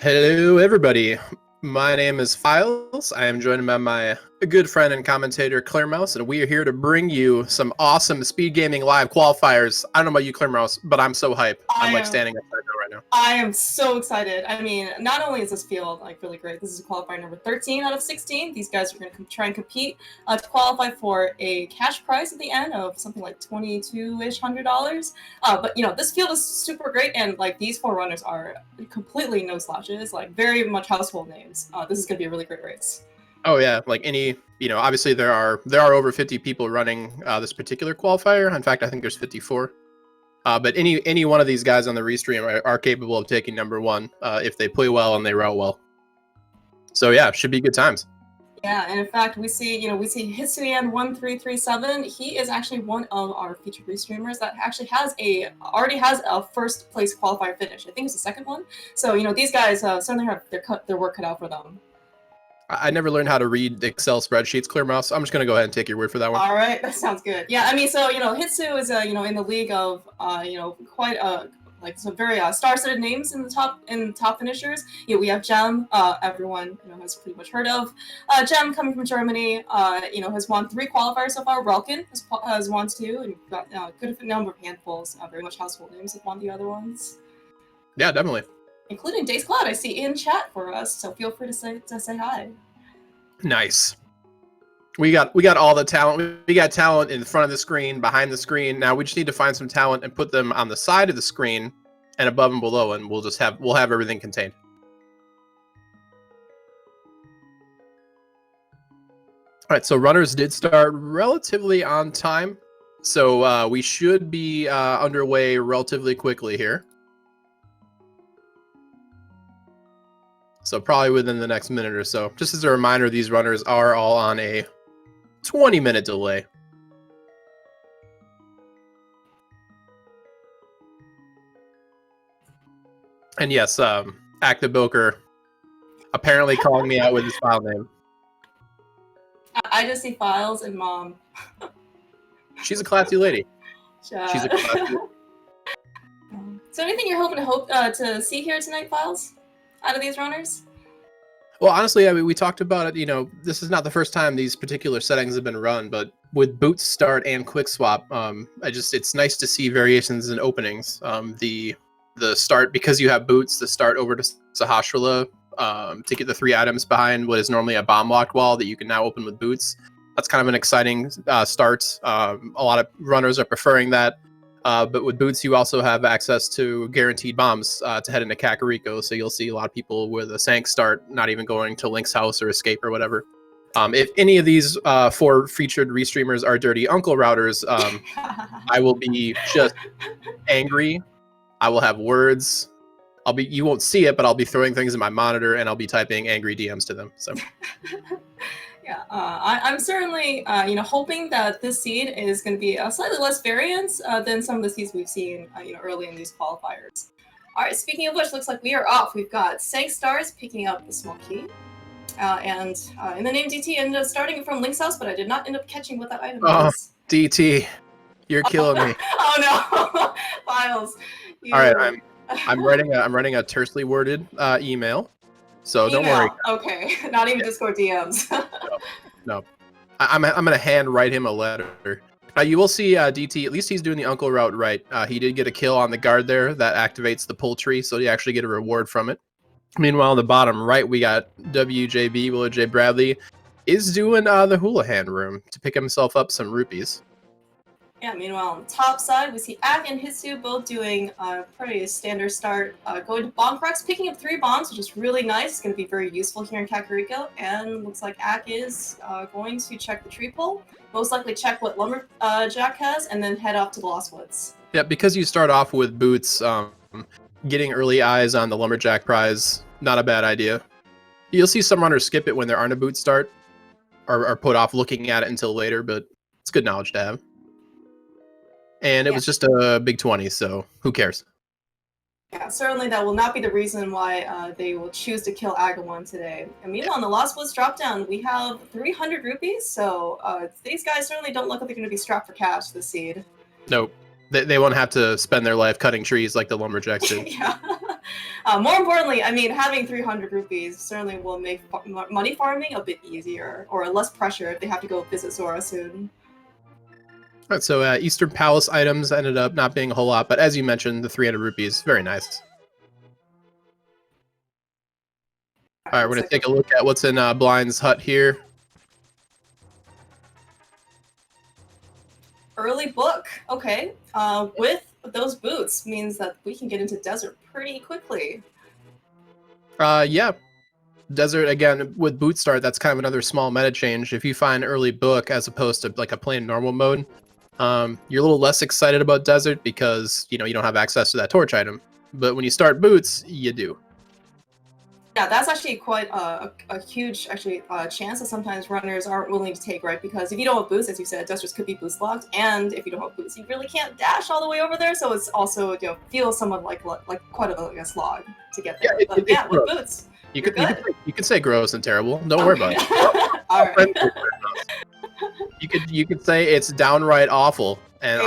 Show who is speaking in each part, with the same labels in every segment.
Speaker 1: Hello, everybody. My name is Files. I am joined by my good friend and commentator, Claire Mouse, and we are here to bring you some awesome Speed Gaming live qualifiers. I don't know about you, Claire Mouse, but I'm so hyped. I'm like standing upside down right now.
Speaker 2: I am so excited. I mean, not only is this field like really great, this is qualifier number 13 out of 16. These guys are going to try and compete to qualify for a cash prize at the end of something like $2,200. But you know, this field is super great, and like these four runners are completely no slouches, like very much household names. This is going to be a really great race.
Speaker 1: Oh yeah, like obviously there are over 50 people running this particular qualifier. In fact, I think there's 54. But any one of these guys on the restream are capable of taking number one if they play well and they route well. So yeah, should be good times.
Speaker 2: Yeah, and in fact, we see Hitsuyan1337. He is actually one of our featured restreamers that actually already has a first place qualifier finish. I think it's the second one. So these guys certainly have their work cut out for them.
Speaker 1: I never learned how to read Excel spreadsheets, Clear Mouse. I'm just going to go ahead and take your word for that one.
Speaker 2: All right, that sounds good. Yeah, I mean, so, Hitsu is, in the league of, quite, like some very star-studded names in the top finishers. We have Gem, everyone, has pretty much heard of. Gem coming from Germany, has won 3 qualifiers so far. Relkin has won 2, and got a good number of handfuls, very much household names have won the other ones.
Speaker 1: Yeah, definitely.
Speaker 2: Including Days Cloud, I see in chat for us, so feel free to say hi.
Speaker 1: Nice. We got all the talent. We got talent in front of the screen, behind the screen. Now we just need to find some talent and put them on the side of the screen and above and below, and we'll have everything contained. All right, so runners did start relatively on time, so we should be underway relatively quickly here. So probably within the next minute or so. Just as a reminder, these runners are all on a 20-minute delay. And yes, Active Boker apparently calling me out with his file name.
Speaker 2: I just see Files and Mom.
Speaker 1: She's a classy lady.
Speaker 2: She's a classy lady. So anything you're hoping to see here tonight, Files? Out of these runners?
Speaker 1: Well, honestly, I mean, we talked about it. This is not the first time these particular settings have been run, but with boots start and quick swap, it's nice to see variations in openings. The start, because you have boots, the start over to Sahasrahla to get the 3 items behind what is normally a bomb locked wall that you can now open with boots. That's kind of an exciting start. A lot of runners are preferring that. But with boots, you also have access to guaranteed bombs to head into Kakariko. So you'll see a lot of people with a Sank start, not even going to Link's house or Escape or whatever. If any of these 4 featured restreamers are dirty uncle routers, I will be just angry. I will have words. You won't see it, but I'll be throwing things in my monitor and I'll be typing angry DMs to them. So.
Speaker 2: Yeah, I'm certainly, hoping that this seed is going to be a slightly less variance than some of the seeds we've seen, early in these qualifiers. All right, speaking of which, looks like we are off. We've got Sank Stars picking up the small key. And in the name DT, ended up starting from Link's house, but I did not end up catching what that item was.
Speaker 1: DT, you're killing me.
Speaker 2: Oh no, Files.
Speaker 1: All right, I'm writing a tersely worded email. So don't worry.
Speaker 2: Okay, not even Discord DMs.
Speaker 1: No. I'm gonna hand write him a letter. You will see DT. At least he's doing the uncle route right. He did get a kill on the guard there that activates the pull tree, so you actually get a reward from it. Meanwhile, on the bottom right, we got WJB Willow J Bradley is doing the Houlihan room to pick himself up some rupees.
Speaker 2: Yeah, meanwhile, on the top side, we see Ak and Hitsu both doing a pretty standard start, going to bomb cracks, picking up 3 bombs, which is really nice. It's going to be very useful here in Kakariko. And looks like Ak is going to check the tree pull, most likely check what Lumberjack has, and then head off to the Lost Woods. Yeah,
Speaker 1: because you start off with boots, getting early eyes on the Lumberjack prize, not a bad idea. You'll see some runners skip it when there aren't a boot start, or put off looking at it until later, but it's good knowledge to have. And it was just a big 20, so who cares?
Speaker 2: Yeah, certainly that will not be the reason why they will choose to kill Agumon today. And meanwhile, on the Lost Woods drop-down, we have 300 rupees, so these guys certainly don't look like they're going to be strapped for cash this seed.
Speaker 1: Nope. They won't have to spend their life cutting trees like the Lumberjacks did.
Speaker 2: Yeah. More importantly, I mean, having 300 rupees certainly will make money farming a bit easier, or less pressure if they have to go visit Zora soon.
Speaker 1: All right, so Eastern Palace items ended up not being a whole lot, but as you mentioned, the 300 rupees, very nice. All right, we're going to take a look at what's in Blind's hut here.
Speaker 2: Early book, okay. With those boots means that we can get into desert pretty quickly.
Speaker 1: Yeah. Desert, again, with boot start, that's kind of another small meta change. If you find early book as opposed to like a plain normal mode, you're a little less excited about desert because, you don't have access to that torch item. But when you start boots, you do.
Speaker 2: Yeah, that's actually quite a huge chance that sometimes runners aren't willing to take, right? Because if you don't have boots, as you said, deserts could be boost locked, and if you don't have boots, you really can't dash all the way over there. So it's also feels somewhat like quite a slog to get there.
Speaker 1: Yeah,
Speaker 2: with boots,
Speaker 1: you could say gross and terrible. Don't worry about it.
Speaker 2: All right.
Speaker 1: You could say it's downright awful, and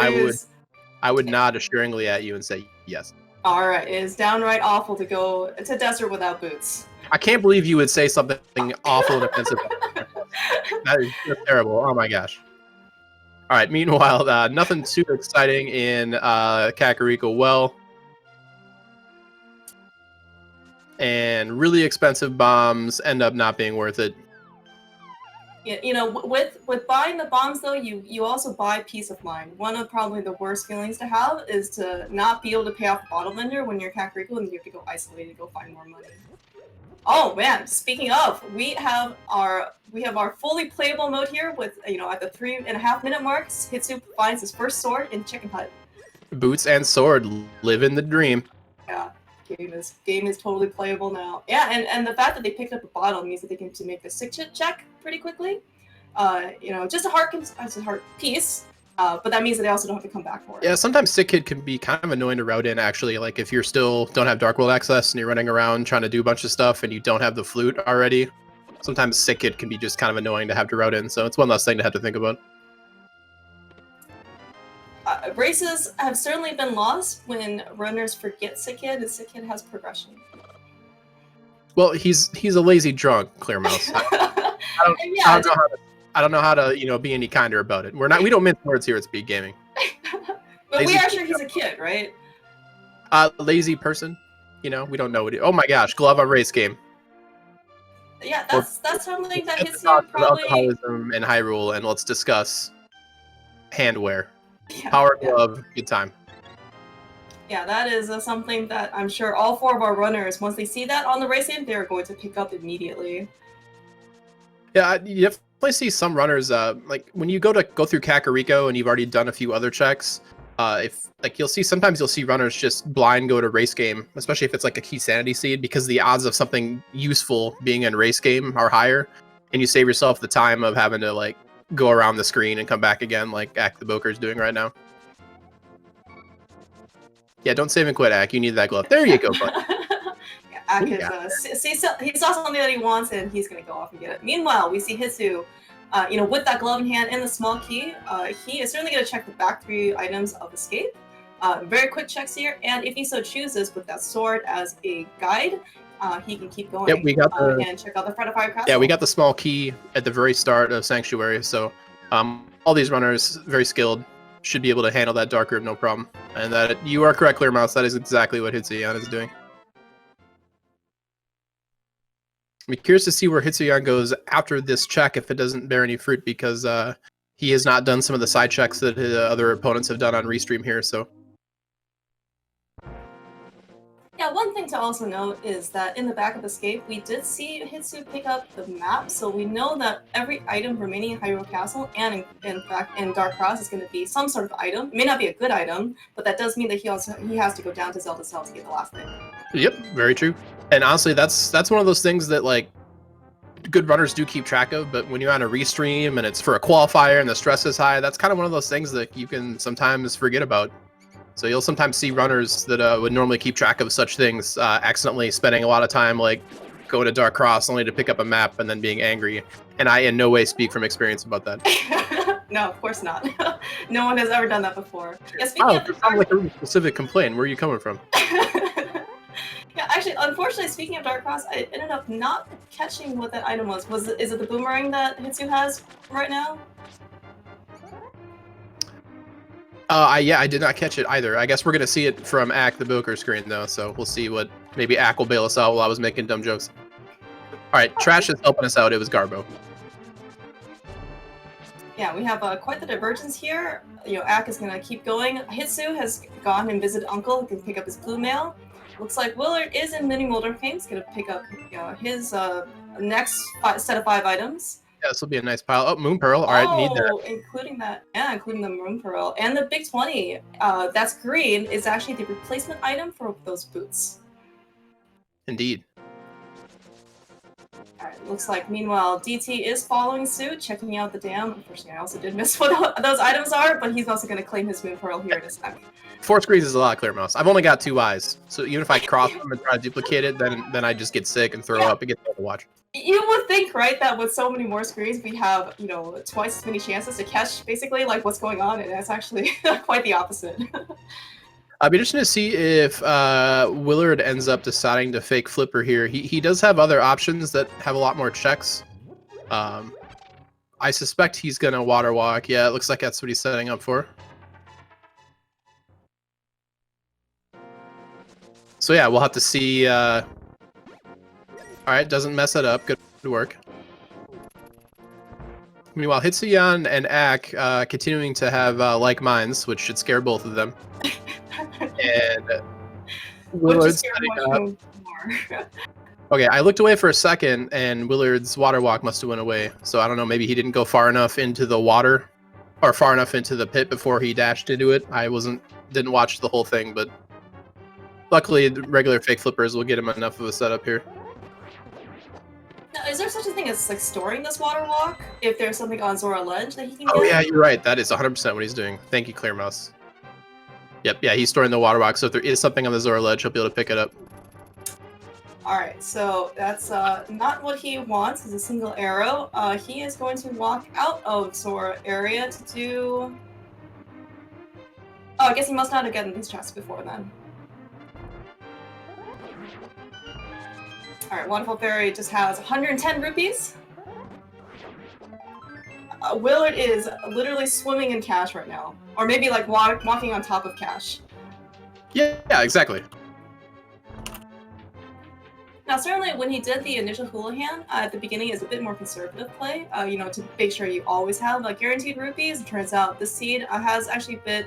Speaker 1: I would nod assuringly at you and say yes.
Speaker 2: All right, it is downright awful to go to desert without boots.
Speaker 1: I can't believe you would say something awful and offensive. That is just terrible. Oh my gosh. All right. Meanwhile, nothing too exciting in Kakariko Well, and really expensive bombs end up not being worth it.
Speaker 2: Yeah, with buying the bombs though, you also buy peace of mind. One of probably the worst feelings to have is to not be able to pay off the bottle vendor when you're Kakariko and you have to go isolated and go find more money. Oh man, speaking of, we have our fully playable mode here with at the 3.5 minute marks, Hitsu finds his first sword in Chicken Hut.
Speaker 1: Boots and sword, living the dream.
Speaker 2: Yeah. Game is totally playable now. Yeah, and the fact that they picked up a bottle means that they can make the sick check pretty quickly. Just a heart piece, but that means that they also don't have to come back for it.
Speaker 1: Yeah, sometimes Sick Kid can be kind of annoying to route in, actually. Like, if you're still don't have Dark World access and you're running around trying to do a bunch of stuff and you don't have the flute already, sometimes Sick Kid can be just kind of annoying to have to route in, so it's one less thing to have to think about.
Speaker 2: Races have certainly been lost when runners forget Sick Kid, and Sick Kid has progression.
Speaker 1: Well, he's a lazy drunk, Clear Mouse. I don't know how to be any kinder about it. We don't mince words here at SpeedGaming.
Speaker 2: But lazy, we are sure he's a kid, right?
Speaker 1: Lazy person. We don't know what. Oh my gosh, glove on race game.
Speaker 2: Yeah, that's something that hits you probably.
Speaker 1: Alcoholism in Hyrule, and let's discuss handwear.
Speaker 2: Yeah,
Speaker 1: Power glove, good time.
Speaker 2: Yeah, that is something that I'm sure all 4 of our runners, once they see that on the race game, they're going to pick up immediately.
Speaker 1: Yeah, you definitely see some runners, like when you go through Kakariko and you've already done a few other checks, sometimes you'll see runners just blind go to race game, especially if it's like a key sanity seed, because the odds of something useful being in race game are higher, and you save yourself the time of having to go around the screen and come back again, like Ak the Boker's doing right now. Yeah, don't save and quit, Ak. You need that glove. There you go, bud.
Speaker 2: Yeah, Ak he saw something that he wants, and he's gonna go off and get it. Meanwhile, we see Hitsu, with that glove in hand and the small key, he is certainly gonna check the back 3 items of escape. Very quick checks here, and if he so chooses, with that sword as a guide, he can keep going.
Speaker 1: Yep, we got
Speaker 2: and check out the Fret of Fire Castle.
Speaker 1: Yeah, we got the small key at the very start of Sanctuary, so all these runners, very skilled, should be able to handle that dark room no problem. And that you are correct, Clear Mouse. That is exactly what Hitsuyan is doing. I'm curious to see where Hitsuyan goes after this check if it doesn't bear any fruit, because he has not done some of the side checks that his other opponents have done on Restream here. So.
Speaker 2: Yeah, one thing to also note is that in the back of Escape, we did see Hitsu pick up the map, so we know that every item remaining in Hyrule Castle, and in fact in Dark Cross, is going to be some sort of item. It may not be a good item, but that does mean that he has to go down to Zelda Cell to get the last thing.
Speaker 1: Yep, very true. And honestly, that's one of those things that good runners do keep track of, but when you're on a restream and it's for a qualifier and the stress is high, that's kind of one of those things that you can sometimes forget about. So you'll sometimes see runners that would normally keep track of such things accidentally spending a lot of time going to Dark Cross only to pick up a map and then being angry. And I in no way speak from experience about that.
Speaker 2: No, of course not. No one has ever done that before. Yeah,
Speaker 1: it sounds like a really specific complaint. Where are you coming from?
Speaker 2: Yeah, actually, unfortunately, speaking of Dark Cross, I ended up not catching what that item was. Is it the boomerang that Hitsu has right now?
Speaker 1: Yeah, I did not catch it either. I guess we're gonna see it from Ack the Boker screen though, so we'll see what maybe Ack will bail us out while I was making dumb jokes. All right, Trash is helping us out. It was Garbo.
Speaker 2: Yeah, we have quite the divergence here. You know, Ack is gonna keep going. Hitsu has gone and visited Uncle, who can pick up his blue mail. Looks like Willard is in Mini Molder Fame. He's gonna pick up his next set of 5 items.
Speaker 1: Yeah, this will be a nice pile. Oh, Moon Pearl. All right, need that.
Speaker 2: Including that. Yeah, including the Moon Pearl. And the Big 20, that's green, is actually the replacement item for those boots.
Speaker 1: Indeed.
Speaker 2: Alright, looks like, meanwhile, DT is following suit, checking out the dam. Unfortunately, I also did miss what those items are, but he's also going to claim his Moon Pearl here in a sec.
Speaker 1: Force Grease is a lot clear mouse. I've only got 2 eyes, so even if I cross them and try to duplicate it, then I just get sick and throw up. It gets hard to watch.
Speaker 2: You would think, right, that with so many more screens, we have, you know, twice as many chances to catch, basically, like, what's going on, and it's actually quite the opposite.
Speaker 1: I'd be interested to see if Willard ends up deciding to fake Flipper here. He does have other options that have a lot more checks. I suspect he's going to water walk. Yeah, it looks like that's what he's setting up for. So yeah, we'll have to see. All right, doesn't mess it up. Good work. Meanwhile, Hitsuyan and Ack continuing to have like minds, which should scare both of them. And Willard's setting up. Okay, I looked away for a second, and Willard's water walk must have went away. So I don't know, maybe he didn't go far enough into the water, or far enough into the pit before he dashed into it. I didn't watch the whole thing, but luckily the regular fake flippers will get him enough of a setup here.
Speaker 2: Now, is there such a thing as like storing this water walk? If there's something on Zora Ledge that he can
Speaker 1: Oh
Speaker 2: get?
Speaker 1: yeah, you're right. That is 100% what he's doing. Thank you, Clear Mouse. Yep, yeah, he's storing the water walk, so if there is something on the Zora Ledge, he'll be able to pick it up.
Speaker 2: Alright, so that's not what he wants, is a single arrow. He is going to walk out of Zora area to do... Oh, I guess he must not have gotten these chests before then. Alright, Wonderful Fairy just has 110 rupees. Willard is literally swimming in cash right now. Or maybe like walking on top of cash.
Speaker 1: Yeah, exactly.
Speaker 2: Now, certainly when he did the initial Houlihan at the beginning is a bit more conservative play, you know, to make sure you always have like guaranteed rupees. It turns out the seed has actually a bit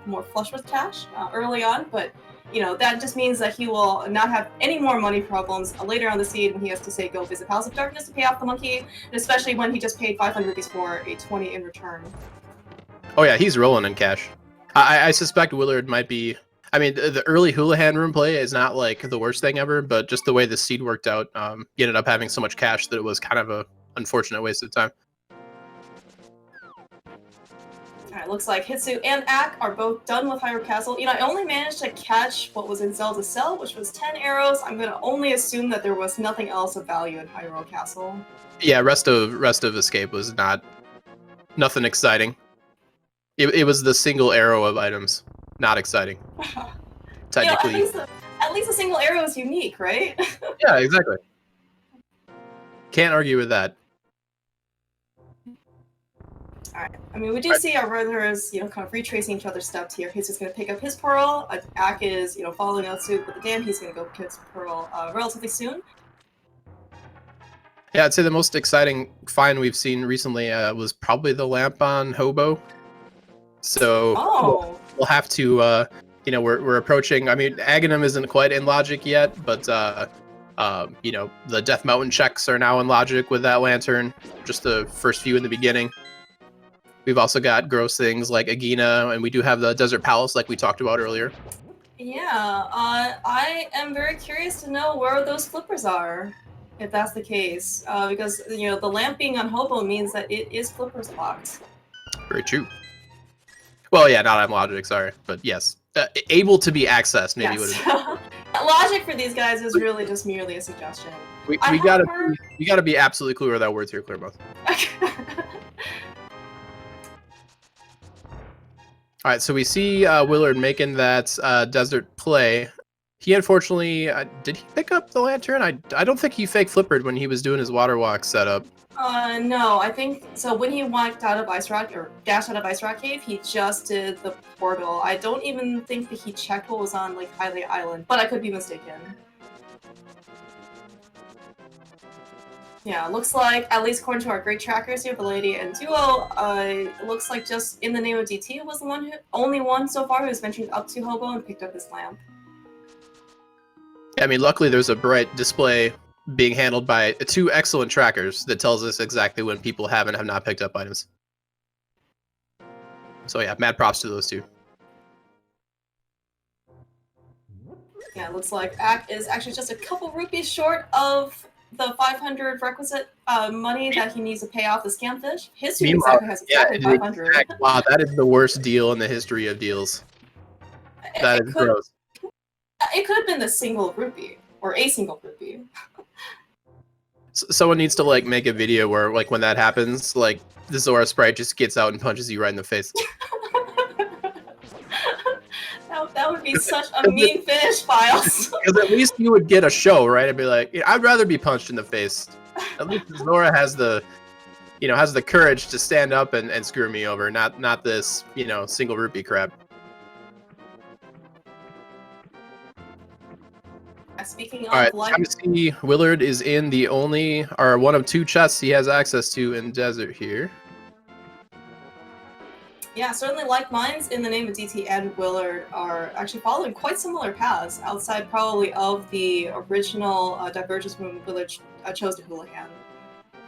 Speaker 2: more flush with cash early on, but you know, that just means that he will not have any more money problems later on the seed when he has to say go visit Palace of Darkness to pay off the monkey, and especially when he just paid 500 rupees for a 20 in return.
Speaker 1: Oh yeah, he's rolling in cash. I suspect Willard might be... I mean, the early Houlihan room play is not like the worst thing ever, but just the way the seed worked out, he ended up having so much cash that it was kind of a unfortunate waste of time.
Speaker 2: Alright, looks like Hitsu and Ack are both done with Hyrule Castle. You know, I only managed to catch what was in Zelda's Cell, which was 10 arrows. I'm gonna only assume that there was nothing else of value in Hyrule Castle.
Speaker 1: Yeah, rest of Escape was nothing exciting. It was the single arrow of items. Not exciting. Technically.
Speaker 2: You know, at least a single arrow is unique, right?
Speaker 1: Yeah, exactly. Can't argue with that.
Speaker 2: Alright, I mean, we do see our brothers, you know, kind of retracing each other's steps here. He's just going to pick up his pearl. Ack is, you know, following out suit with the dam. He's going to go pick his pearl relatively soon.
Speaker 1: Yeah, I'd say the most exciting find we've seen recently was probably the lamp on Hobo. So we'll have to, you know, we're approaching. I mean, Aghanim isn't quite in logic yet, but you know, the Death Mountain checks are now in logic with that lantern. Just the first few in the beginning. We've also got gross things like Agina, and we do have the Desert Palace, like we talked about earlier.
Speaker 2: Yeah, I am very curious to know where those flippers are, if that's the case, because you know the lamp being on Hobo means that it is flippers locked.
Speaker 1: Very true. Well, yeah, not on logic, sorry, but yes, able to be accessed. Maybe
Speaker 2: yes.
Speaker 1: would.
Speaker 2: Logic for these guys is really just merely a suggestion.
Speaker 1: We gotta be absolutely clear with our words here, Clearmouth. All right, so we see Willard making that desert play. He unfortunately did he pick up the lantern? I don't think he fake flippered when he was doing his water walk setup.
Speaker 2: No, I think so. When he walked out of Ice Rock or dashed out of Ice Rock Cave, he just did the portal. I don't even think that he checked what was on like Hylia Island, but I could be mistaken. Yeah, looks like, at least according to our great trackers here, the lady and Duo, looks like just in the name of DT was the only one so far who's ventured up to Hobo and picked up his lamp.
Speaker 1: I mean, luckily there's a bright display being handled by 2 excellent trackers that tells us exactly when people have and have not picked up items. So yeah, mad props to those 2.
Speaker 2: Yeah, it looks like Ak is actually just a couple rupees short of the 500 requisite money that he needs to pay off the scamfish. His suit exactly has exactly 500.
Speaker 1: Wow, that is the worst deal in the history of deals. That is gross.
Speaker 2: It could have been the single rupee, or a single rupee.
Speaker 1: Someone needs to like make a video where like when that happens, like the Zora sprite just gets out and punches you right in the face.
Speaker 2: That would be such a mean finish, Files.
Speaker 1: Because at least you would get a show, right? I'd be like, I'd rather be punched in the face. At least Zora has the, has the courage to stand up and screw me over, not this, single rupee crap.
Speaker 2: Speaking of,
Speaker 1: all right, time to see Willard is in the only or one of 2 chests he has access to in Desert here.
Speaker 2: Yeah, certainly like minds in the name of DT and Willard are actually following quite similar paths outside probably of the original divergence when Willard chose to hooligan.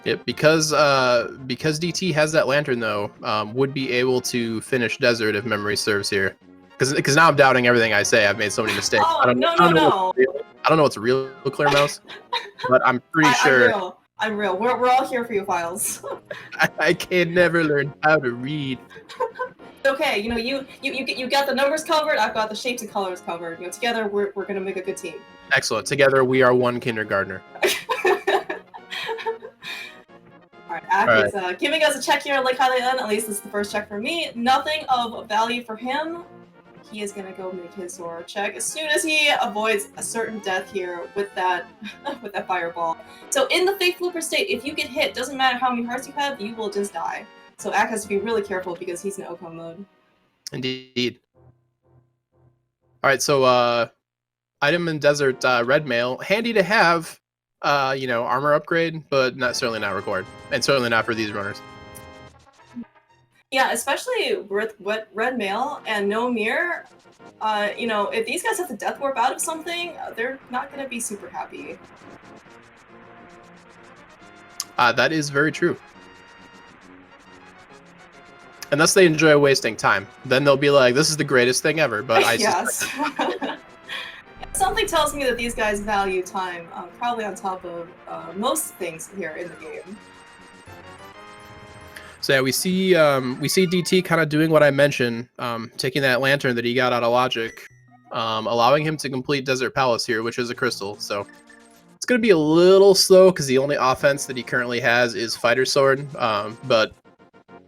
Speaker 1: Yeah, because DT has that lantern though, would be able to finish Desert if memory serves here. Because now I'm doubting everything I say. I've made so many mistakes.
Speaker 2: Oh,
Speaker 1: I don't know what's real Clear Mouse, but I'm pretty sure.
Speaker 2: I'm real. We're all here for you, Files.
Speaker 1: I can never learn how to read.
Speaker 2: Okay, you got the numbers covered. I've got the shapes and colors covered. Together we're gonna make a good team.
Speaker 1: Excellent. Together we are one kindergartner.
Speaker 2: Alright, Ak is giving us a check here on Lake Hylia. At least this is the first check for me. Nothing of value for him. He is gonna go make his Zora check as soon as he avoids a certain death here with that with that fireball. So in the fake flipper state, if you get hit, doesn't matter how many hearts you have, you will just die. So Ak has to be really careful because he's in Oko mode.
Speaker 1: Indeed. Alright, so item in Desert red mail. Handy to have, armor upgrade, but certainly not required. And certainly not for these runners.
Speaker 2: Yeah, especially with red mail and no mirror, if these guys have to death warp out of something, they're not going to be super happy.
Speaker 1: That is very true. Unless they enjoy wasting time. Then they'll be like, this is the greatest thing ever, but I
Speaker 2: yes. Something tells me that these guys value time, probably on top of most things here in the game.
Speaker 1: So yeah, we see DT kind of doing what I mentioned, taking that lantern that he got out of Logic, allowing him to complete Desert Palace here, which is a crystal. So it's going to be a little slow because the only offense that he currently has is Fighter Sword, but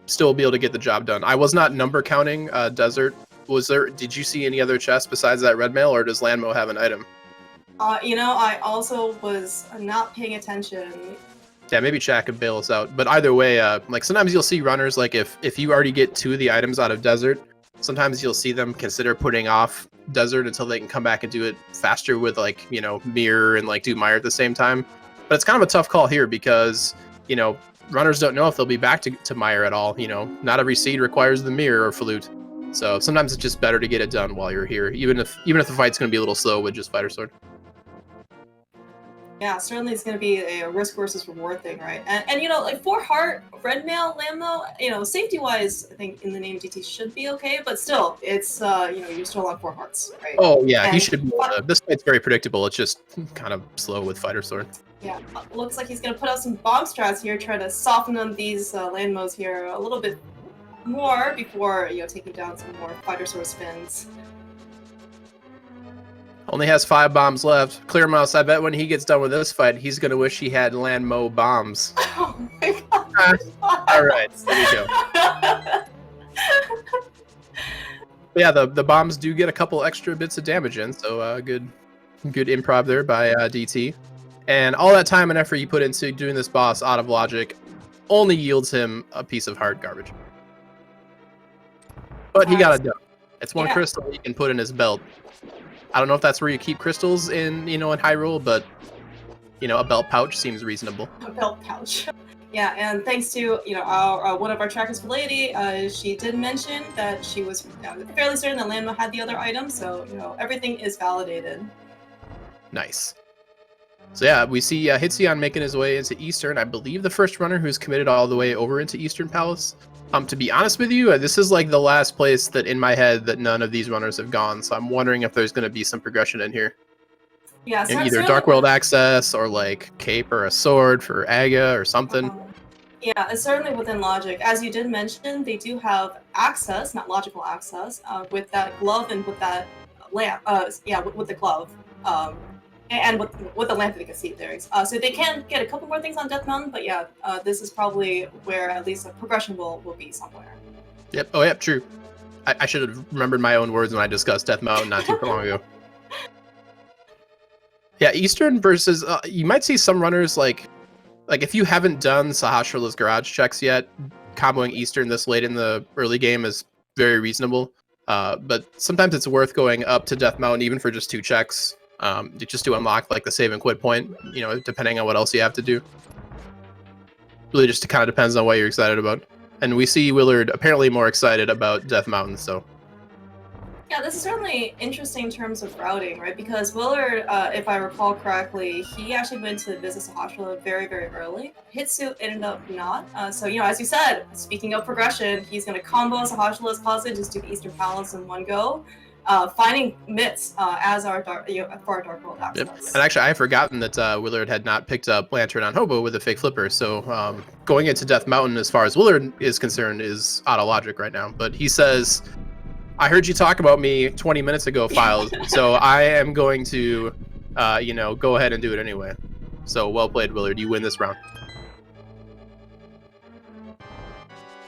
Speaker 1: still be able to get the job done. I was not number counting Desert. Did you see any other chests besides that red mail, or does Landmo have an item?
Speaker 2: I also was not paying attention.
Speaker 1: Yeah, maybe chat could bail us out. But either way, like sometimes you'll see runners, like if you already get 2 of the items out of Desert, sometimes you'll see them consider putting off Desert until they can come back and do it faster with like, Mirror and like do Mire at the same time. But it's kind of a tough call here because, runners don't know if they'll be back to Mire at all. Not every seed requires the Mirror or Flute. So sometimes it's just better to get it done while you're here, even if the fight's going to be a little slow with just Fighter Sword.
Speaker 2: Yeah, certainly it's going to be a risk versus reward thing, right? And like 4 heart, red mail, Lambo, safety-wise, I think in the name DT should be okay, but still, it's, you're still on 4 hearts, right?
Speaker 1: Oh, yeah, he should be. This fight's very predictable. It's just kind of slow with Fighter Sword.
Speaker 2: Yeah, looks like he's going to put out some bomb strats here, try to soften on these Landmos here a little bit more before, taking down some more Fighter Sword spins.
Speaker 1: Only has 5 bombs left. Clear Mouse, I bet when he gets done with this fight, he's going to wish he had Landmo bombs.
Speaker 2: Oh my god.
Speaker 1: All right, there you go. But yeah, the bombs do get a couple extra bits of damage in, so good Good improv there by DT. And all that time and effort you put into doing this boss out of logic only yields him a piece of hard garbage. But he got it done. It's one crystal he can put in his belt. I don't know if that's where you keep crystals in, in Hyrule, but, a belt pouch seems reasonable.
Speaker 2: A belt pouch. Yeah, and thanks to, our one of our trackers for Lady, she did mention that she was fairly certain that Lanma had the other item, so, everything is validated.
Speaker 1: Nice. So yeah, we see Hitsuyan making his way into Eastern. I believe the first runner who's committed all the way over into Eastern Palace. To be honest with you, this is like the last place that in my head that none of these runners have gone. So I'm wondering if there's going to be some progression in here.
Speaker 2: Yeah,
Speaker 1: either Dark World access or like cape or a sword for Aga or something.
Speaker 2: Yeah, it's certainly within logic. As you did mention, they do have access, not logical access, with that glove and with that lamp. With the glove. And with the lamp that they can see there. So they can get a couple more things on Death Mountain, but yeah, this is probably where at least a progression will be somewhere.
Speaker 1: Yep. Oh, yep. True. I should have remembered my own words when I discussed Death Mountain not too long ago. Yeah, Eastern versus you might see some runners like if you haven't done Sahasrah's garage checks yet, comboing Eastern this late in the early game is very reasonable. But sometimes it's worth going up to Death Mountain even for just 2 checks. Just to unlock like the save and quit point, depending on what else you have to do. Really just kind of depends on what you're excited about. And we see Willard apparently more excited about Death Mountain, so.
Speaker 2: Yeah, this is certainly interesting in terms of routing, right? Because Willard, if I recall correctly, he actually went to visit Sahasrah very, very early. Hitsu ended up not. So, as you said, speaking of progression, he's going to combo Sahasrah's closet, just do the Eastern Palace in one go. Finding mitts as our for our Dark World access.
Speaker 1: Yep. And actually, I had forgotten that Willard had not picked up Lantern on Hobo with a fake flipper. So going into Death Mountain, as far as Willard is concerned, is out of logic right now. But he says, "I heard you talk about me 20 minutes ago, Files. So I am going to, go ahead and do it anyway." So well played, Willard. You win this round. All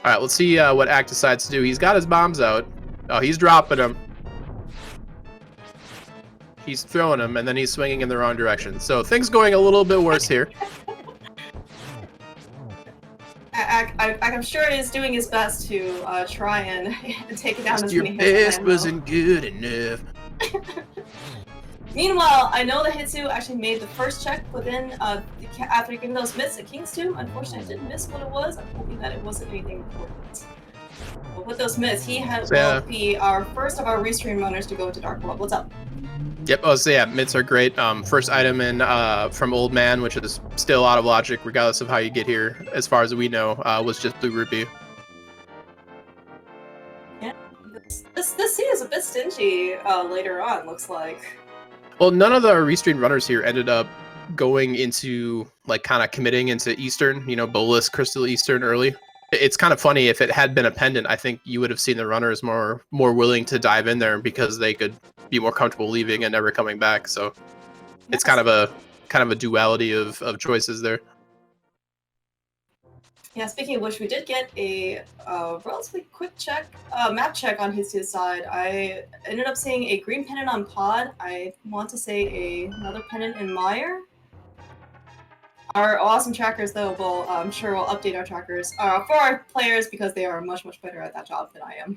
Speaker 1: right, let's see what Act decides to do. He's got his bombs out. Oh, he's dropping them. He's throwing them, and then he's swinging in the wrong direction. So things going a little bit worse here.
Speaker 2: I'm sure he's doing his best to try and take it down as
Speaker 1: Your
Speaker 2: many hits.
Speaker 1: best wasn't good enough.
Speaker 2: Meanwhile, I know that Hitsu actually made the first check within after giving those mitts at King's Tomb. Unfortunately, I didn't miss what it was. I'm hoping that it wasn't anything important. But with those mitts, he will be our first of our restream runners to go to Dark World. What's up?
Speaker 1: Yep. Oh, so yeah, mitts are great. First item in from Old Man, which is still out of logic, regardless of how you get here. As far as we know, was just Blue Rupee.
Speaker 2: Yeah, this scene is a bit stingy later on. Looks like.
Speaker 1: Well, none of the restream runners here ended up going into like kind of committing into Eastern. Bolus, Crystal Eastern early. It's kind of funny. If it had been a pendant, I think you would have seen the runners more willing to dive in there because they could be more comfortable leaving and never coming back. So it's kind of a duality of choices there.
Speaker 2: Yeah, speaking of which, we did get a relatively quick map check on his side. I ended up seeing a green pennant on Pod. I want to say another pennant in Meyer. Our awesome trackers, though, I'm sure we'll update our trackers for our players because they are much, much better at that job than I am.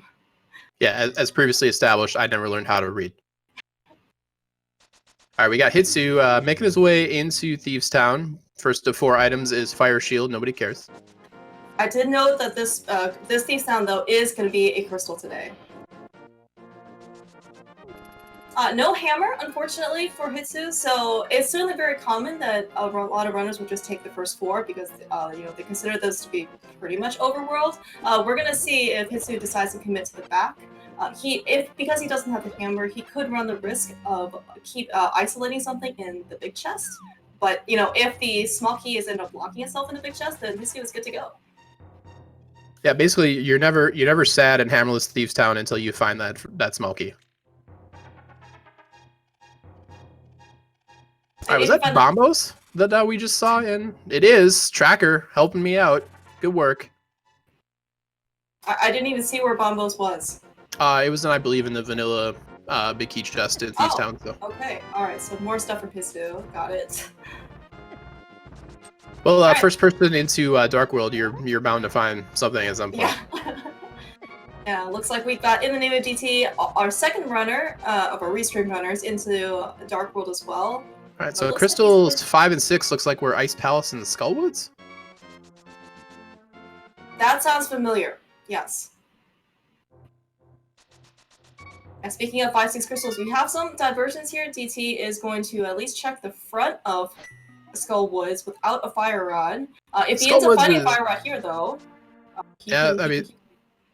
Speaker 1: Yeah, as previously established, I never learned how to read. All right, we got Hitsu making his way into Thieves Town. First of 4 items is Fire Shield. Nobody cares.
Speaker 2: I did note that this Thieves Town, though, is going to be a crystal today. No hammer, unfortunately, for Hitsu, so it's certainly very common that a lot of runners will just take the first 4 because they consider those to be pretty much overworld. We're gonna see if Hitsu decides to commit to the back. Because he doesn't have the hammer, he could run the risk of isolating something in the big chest. But if the small key is end up locking itself in the big chest, then Hitsu is good to go.
Speaker 1: Yeah, basically, you're never sad in Hammerless Thieves Town until you find that small key. All right, was that Bombos that we just saw in? It is. Tracker helping me out. Good work.
Speaker 2: I didn't even see where Bombos was.
Speaker 1: It was, I believe, in the vanilla big key chest in Thieves Town. So.
Speaker 2: Okay. All right. So more stuff from Hisu. Got it.
Speaker 1: Well,
Speaker 2: Right.
Speaker 1: first person into Dark World, you're bound to find something at some point.
Speaker 2: Yeah. Yeah. Looks like we got in the name of DT our second runner of our restream runners into Dark World as well.
Speaker 1: All right. So crystals 5 and 6 looks like we're Ice Palace and Skullwoods.
Speaker 2: That sounds familiar. Yes. And speaking of 5-6 crystals, we have some diversions here. DT is going to at least check the front of Skullwoods without a fire rod. If he ends up finding a fire rod here, though,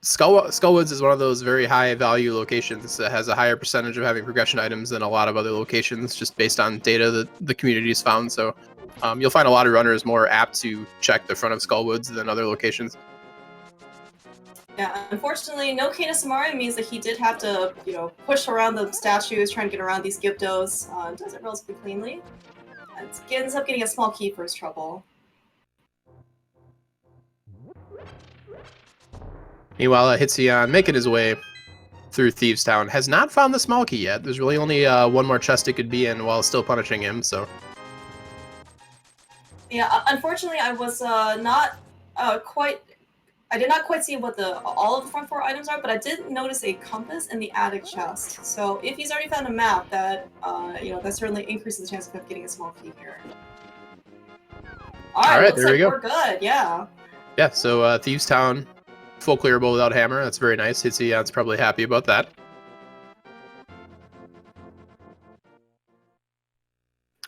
Speaker 1: Skullwoods is one of those very high value locations that has a higher percentage of having progression items than a lot of other locations, just based on data that the community's found. So you'll find a lot of runners more apt to check the front of Skullwoods than other locations.
Speaker 2: Yeah, unfortunately, no Kana Samari means that he did have to, push around the statues, trying to get around these Gyptos. Does it relatively cleanly. And ends up getting a small key for his trouble.
Speaker 1: Meanwhile, Hitsuyan, making his way through Thieves Town, has not found the small key yet. There's really only one more chest it could be in while still punishing him, so...
Speaker 2: Yeah, unfortunately, I was not quite... I did not quite see what all of the front 4 items are, but I did notice a compass in the attic chest. So if he's already found a map, that that certainly increases the chance of him getting a small key here. All right,
Speaker 1: there we go.
Speaker 2: We're good, yeah.
Speaker 1: Yeah, so Thieves Town, full clearable without hammer. That's very nice. Hitsuyan's probably happy about that.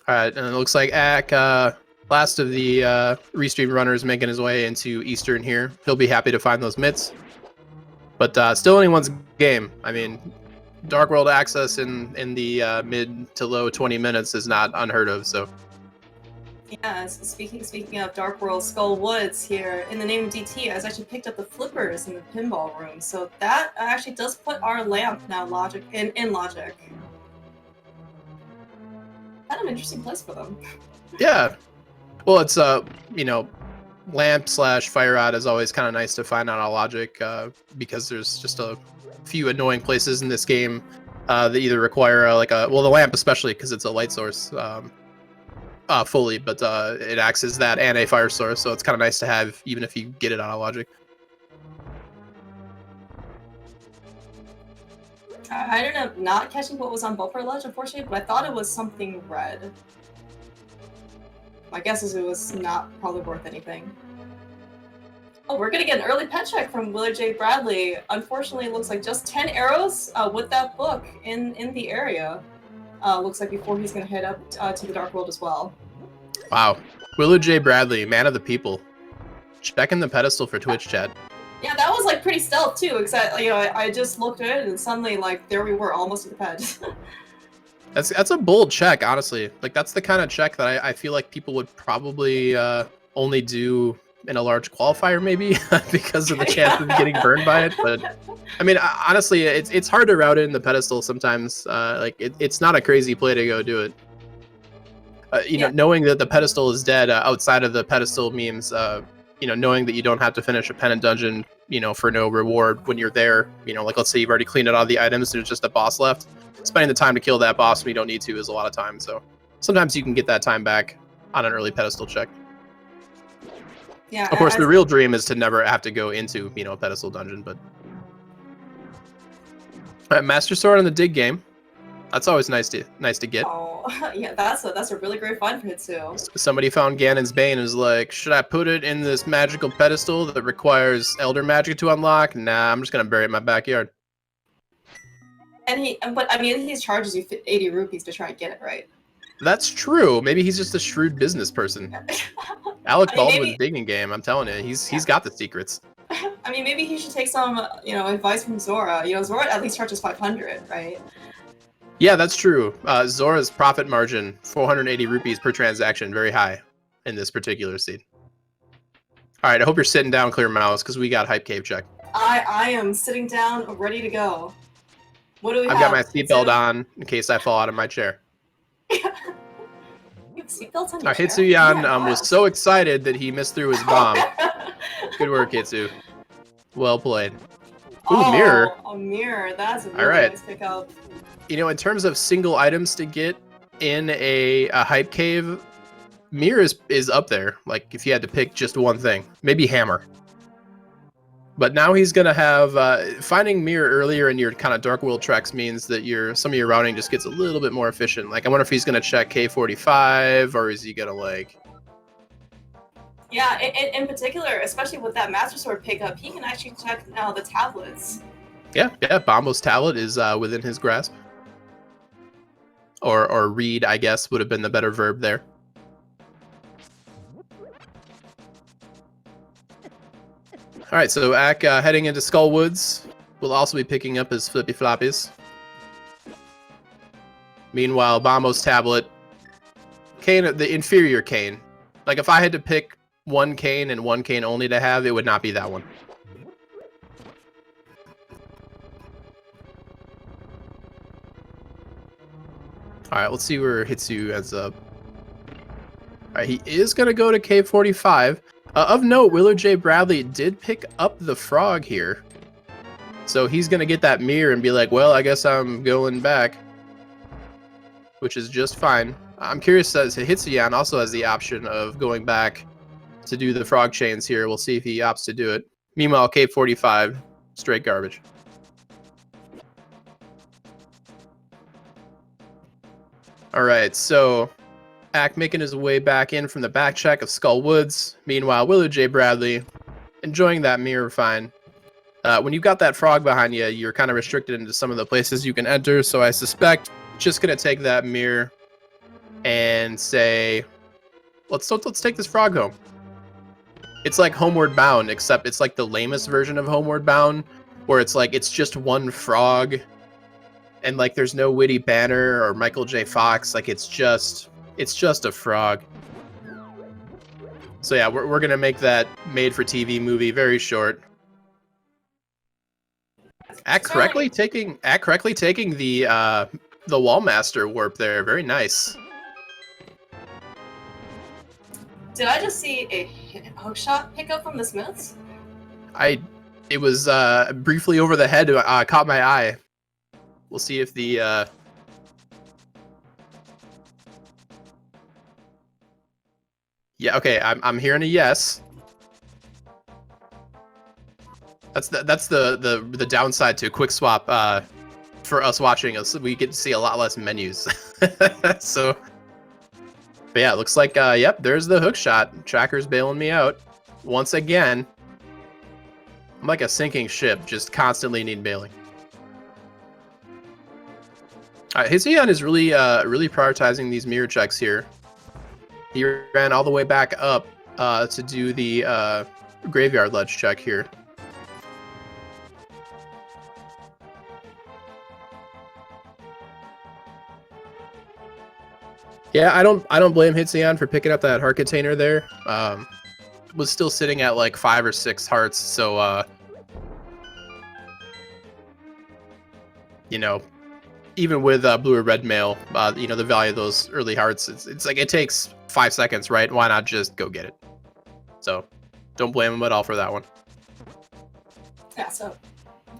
Speaker 1: All right, and it looks like Ak, last of the restream runners, making his way into Eastern here. He'll be happy to find those mitts. But still anyone's game. I mean, Dark World access in the mid to low 20 minutes is not unheard of, so...
Speaker 2: Yeah, speaking of Dark World Skullwoods here, in the name of DT, I actually picked up the flippers in the pinball room, so that actually does put our lamp now in logic. Kind of an interesting place for them.
Speaker 1: Yeah. Well, it's lamp / fire rod is always kind of nice to find out on logic, because there's just a few annoying places in this game that either require the lamp especially because it's a light source fully, but it acts as that and a fire source, so it's kind of nice to have even if you get it on a logic.
Speaker 2: I ended up not catching what was on Buffer Ledge, unfortunately, but I thought it was something red. My guess is it was not probably worth anything. Oh, we're gonna get an early pet check from Willard J. Bradley. Unfortunately, it looks like just 10 arrows with that book in the area. Looks like before he's gonna head up to the Dark World as well.
Speaker 1: Wow. Willard J. Bradley, man of the people. Checking the pedestal for Twitch chat.
Speaker 2: Yeah, that was pretty stealth too, except I just looked at it and suddenly there we were almost at the pet.
Speaker 1: That's a bold check, honestly. That's the kind of check that I feel like people would probably only do in a large qualifier, maybe, because of the chance of getting burned by it. But I mean, honestly, it's hard to route it in the pedestal sometimes. It's not a crazy play to go do it. Knowing that the pedestal is dead outside of the pedestal means, knowing that you don't have to finish a pennant dungeon, for no reward when you're there. Let's say you've already cleaned out all the items, there's just a boss left. Spending the time to kill that boss when you don't need to is a lot of time. So sometimes you can get that time back on an early pedestal check.
Speaker 2: Yeah.
Speaker 1: Of course, the real dream is to never have to go into, a pedestal dungeon. But Master Sword in the dig game. That's always nice to get.
Speaker 2: Oh, yeah, that's a really great find for Hitsu.
Speaker 1: Somebody found Ganon's Bane and was like, should I put it in this magical pedestal that requires Elder Magic to unlock? Nah, I'm just gonna bury it in my backyard.
Speaker 2: But I mean, he charges you 80 rupees to try and get it, right?
Speaker 1: That's true. Maybe he's just a shrewd business person. Alec Baldwin's digging game. I'm telling you, he's got the secrets.
Speaker 2: I mean, maybe he should take some, advice from Zora. Zora at least charges 500, right?
Speaker 1: Yeah, that's true. Zora's profit margin, 480 rupees per transaction, very high in this particular seed. All right, I hope you're sitting down, Clear Mouse, because we got Hype Cave check.
Speaker 2: I am sitting down, ready to go. What do we have?
Speaker 1: I've got my seatbelt on in case I fall out of my chair.
Speaker 2: You have seatbelts on your chair?
Speaker 1: Hitsuyan was so excited that he missed through his bomb. Good work, Hitsu. Well played. Ooh, mirror.
Speaker 2: A mirror. That's a really nice pickup.
Speaker 1: You know, in terms of single items to get in a hype cave, Mir is up there. Like, if you had to pick just one thing, maybe Hammer. But now he's gonna have finding Mir earlier in your kind of Dark World treks means that some of your routing just gets a little bit more efficient. Like, I wonder if he's gonna check K45 or is he gonna like?
Speaker 2: Yeah, in particular, especially with that Master Sword pickup, he can actually check now the tablets.
Speaker 1: Yeah. Bombo's tablet is within his grasp. Or read, I guess, would have been the better verb there. All right, so Ak heading into Skull Woods will also be picking up his flippy floppies. Meanwhile, Bombo's tablet, Kane, the inferior Kane. Like, if I had to pick one Kane and one Kane only to have, it would not be that one. All right, let's see where Hitsu ends up. All right, he is going to go to K45. Of note, Willard J. Bradley did pick up the frog here. So he's going to get that mirror and be like, well, I guess I'm going back. Which is just fine. I'm curious as Hitsuyan also has the option of going back to do the frog chains here. We'll see if he opts to do it. Meanwhile, K45, straight garbage. All right, so Ak making his way back in from the back check of Skull Woods. Meanwhile, Willard J. Bradley enjoying that mirror fine. When you've got that frog behind you, you're kind of restricted into some of the places you can enter. So I suspect just gonna take that mirror and say, let's take this frog home. It's like Homeward Bound, except it's like the lamest version of Homeward Bound, where it's like it's just one frog, and like there's no witty Banner or Michael J. Fox. Like it's just a frog. So yeah, we're gonna make that made-for-TV movie very short. Ak correctly taking the Wallmaster warp there. Very nice.
Speaker 2: Did I just see a hookshot pickup from the Smiths?
Speaker 1: It was briefly over the head. Caught my eye. We'll see if the yeah, okay, I'm hearing a yes. That's the downside to quick swap for us watching us. We get to see a lot less menus. So, but yeah, it looks like yep, there's the hook shot. Tracker's bailing me out once again. I'm like a sinking ship, just constantly need bailing. Hitsuyan is really prioritizing these mirror checks here. He ran all the way back up to do the graveyard ledge check here. Yeah, I don't blame Hitsuyan for picking up that heart container there. Was still sitting at like 5 or 6 hearts, so you know, even with blue or red mail, you know, the value of those early hearts, it's like it takes 5 seconds, right? Why not just go get it? So don't blame him at all for that one.
Speaker 2: Yeah, so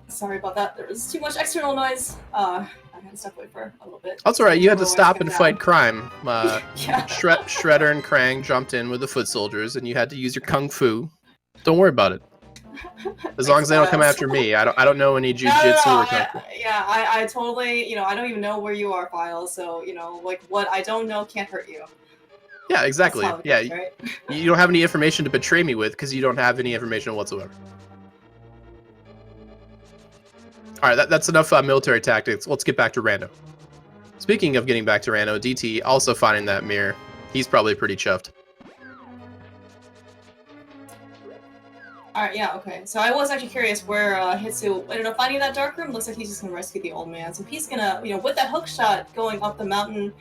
Speaker 2: sorry about that. There was too much external noise. I had to step away for a little bit.
Speaker 1: That's all right. You had to stop and fight crime.
Speaker 2: Yeah.
Speaker 1: Shredder and Krang jumped in with the foot soldiers, and you had to use your kung fu. Don't worry about it. As long as they don't come after me. I don't know any jujitsu or kung fu.
Speaker 2: Yeah, I totally, you know, I don't even know where you are, Files. So, you know, like what I don't know can't hurt you.
Speaker 1: Yeah, exactly. Yeah,
Speaker 2: goes, right?
Speaker 1: You don't have any information to betray me with because you don't have any information whatsoever. All right, that's enough military tactics. Let's get back to Rando. Speaking of getting back to Rando, DT also finding that mirror. He's probably pretty chuffed.
Speaker 2: All right, yeah, okay. So I was actually curious where Hitsu ended up finding that dark room. Looks like he's just gonna rescue the old man. So he's gonna, you know, with that hook shot going up the mountain,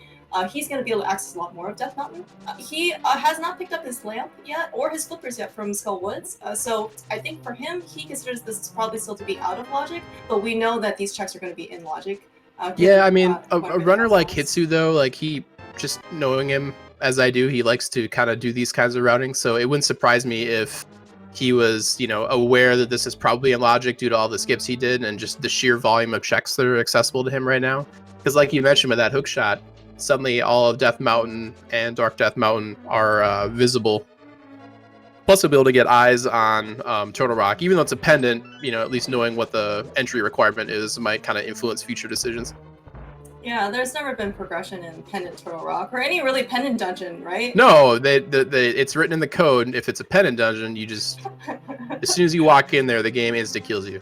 Speaker 2: he's gonna be able to access a lot more of Death Mountain. He has not picked up his lamp yet or his flippers yet from Skull Woods. So I think for him, he considers this probably still to be out of logic. But we know that these checks are going to be in logic.
Speaker 1: Yeah, I mean, a runner like Hitsu though, like he, just knowing him as I do, he likes to kind of do these kinds of routing. So it wouldn't surprise me if he was, you know, aware that this is probably in logic due to all the skips he did and just the sheer volume of checks that are accessible to him right now. Because like you mentioned with that hook shot, suddenly all of Death Mountain and Dark Death Mountain are visible. Plus, we'll be able to get eyes on Turtle Rock, even though it's a pendant. You know, at least knowing what the entry requirement is might kind of influence future decisions.
Speaker 2: Yeah, there's never been progression in Pendant Turtle Rock or any really pendant dungeon, right?
Speaker 1: No, it's written in the code. If it's a pendant dungeon, you just as soon as you walk in there, the game insta kills you.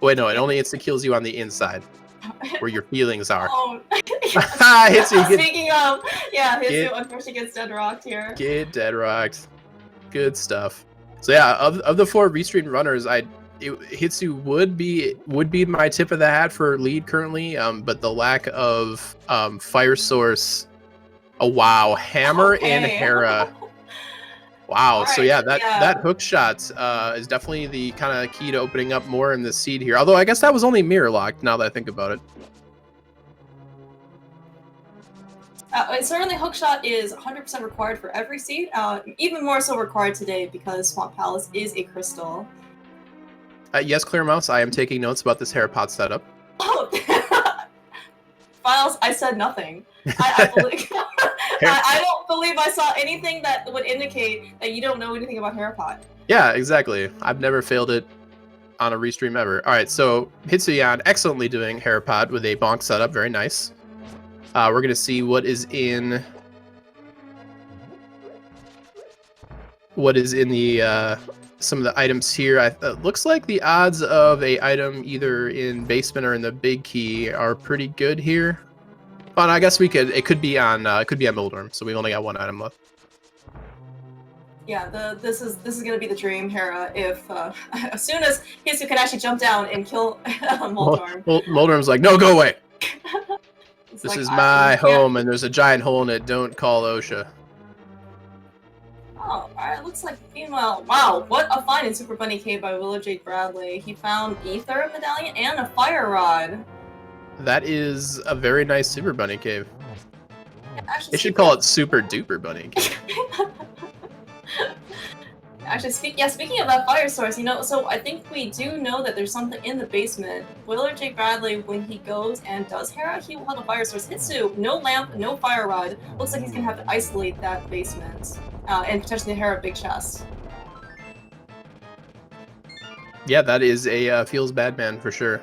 Speaker 1: Wait, no, it only insta kills you on the inside, where your feelings are.
Speaker 2: Oh,
Speaker 1: Speaking
Speaker 2: of, yeah, Hitsu unfortunately gets dead rocked here.
Speaker 1: Get dead rocked. Good stuff. So yeah, of the 4 restream runners, Hitsu would be my tip of the hat for lead currently, but the lack of fire source, wow, hammer and Hera. Wow. Right, so yeah, that hook shot is definitely the kind of key to opening up more in this seed here. Although I guess that was only mirror locked now that I think about it.
Speaker 2: Certainly, hookshot is 100% required for every seed. Even more so required today because Swamp Palace is a crystal.
Speaker 1: Yes, Clear Mouse, I am taking notes about this Herapod setup.
Speaker 2: Oh, Files, I said nothing. I don't believe I saw anything that would indicate that you don't know anything about Herapod.
Speaker 1: Yeah, exactly. I've never failed it on a restream ever. All right, so Hitsuyan excellently doing Herapod with a bonk setup. Very nice. We're going to see what is in the some of the items here. It looks like the odds of a item either in basement or in the big key are pretty good here. But I guess it could be on Moldorm, so we've only got 1 item left.
Speaker 2: Yeah, this is gonna be the dream, Hera. If as soon as Hitsu can actually jump down and kill Moldorm.
Speaker 1: Moldorm's like, no, go away. This
Speaker 2: like,
Speaker 1: is my home, and there's a giant hole in it. Don't call OSHA.
Speaker 2: Oh, alright, looks like meanwhile, wow, what a find in Super Bunny Cave by Willow Jade Bradley. He found Ether Medallion and a Fire Rod.
Speaker 1: That is a very nice Super Bunny Cave.
Speaker 2: Yeah, actually,
Speaker 1: they should call it Super Duper Bunny Cave.
Speaker 2: Actually, speaking of that fire source, so I think we do know that there's something in the basement. Willard J. Bradley, when he goes and does Hera, he will have a fire source. Hitsu, no lamp, no fire rod. Looks like he's gonna have to isolate that basement, and potentially Hera big chest.
Speaker 1: Yeah, that is a feels bad man for sure.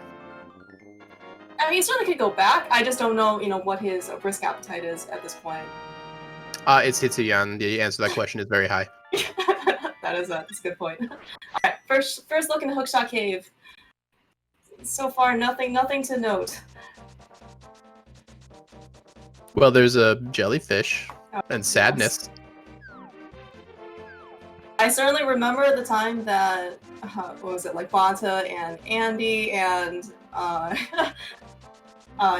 Speaker 2: I mean, he certainly could go back. I just don't know, what his risk appetite is at this point.
Speaker 1: It's Hitsuyan. The answer to that question is very high.
Speaker 2: That's a good point. Alright, first look in the Hookshot Cave. So far, nothing to note.
Speaker 1: Well, there's a jellyfish and sadness.
Speaker 2: I certainly remember the time that, what was it, like Bonta and Andy and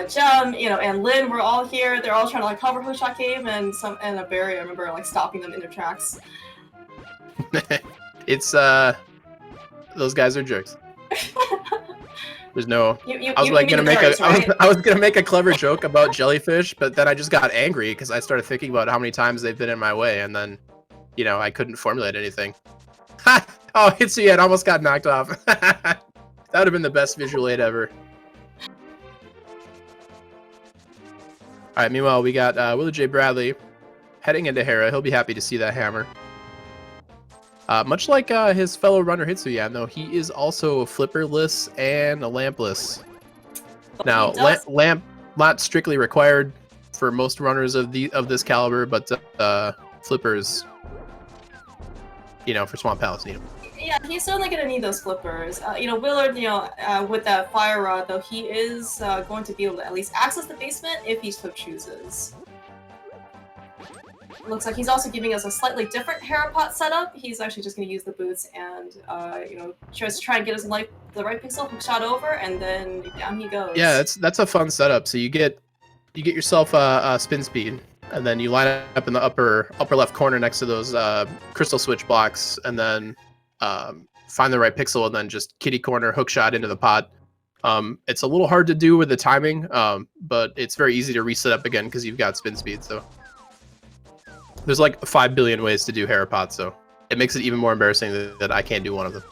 Speaker 2: Jem, and Lynn were all here. They're all trying to like cover Hookshot Cave, and a Barry, I remember like stopping them in their tracks.
Speaker 1: It's those guys are jerks. There's no. I was gonna make a clever joke about jellyfish, but then I just got angry because I started thinking about how many times they've been in my way, and then, I couldn't formulate anything. Oh, Hitsuyan almost got knocked off. That would have been the best visual aid ever. All right. Meanwhile, we got Willow J. Bradley heading into Hera. He'll be happy to see that hammer. Much like his fellow runner Hitsuyan, though, he is also flipperless and a lampless. Now, lamp not strictly required for most runners of this caliber, but flippers, for Swamp Palace,
Speaker 2: Yeah, he's certainly gonna need those flippers. Willard, with that fire rod, though, he is going to be able to at least access the basement if he so chooses. Looks like he's also giving us a slightly different Herapot setup. He's actually just going to use the boots and, just try and get the right pixel, hook shot over, and then down he goes.
Speaker 1: Yeah, that's a fun setup. So you get yourself a spin speed, and then you line up in the upper left corner next to those crystal switch blocks, and then find the right pixel, and then just kitty corner hook shot into the pot. It's a little hard to do with the timing, but it's very easy to reset up again because you've got spin speed. So. There's like 5 billion ways to do Herapot, so it makes it even more embarrassing that I can't do one of them.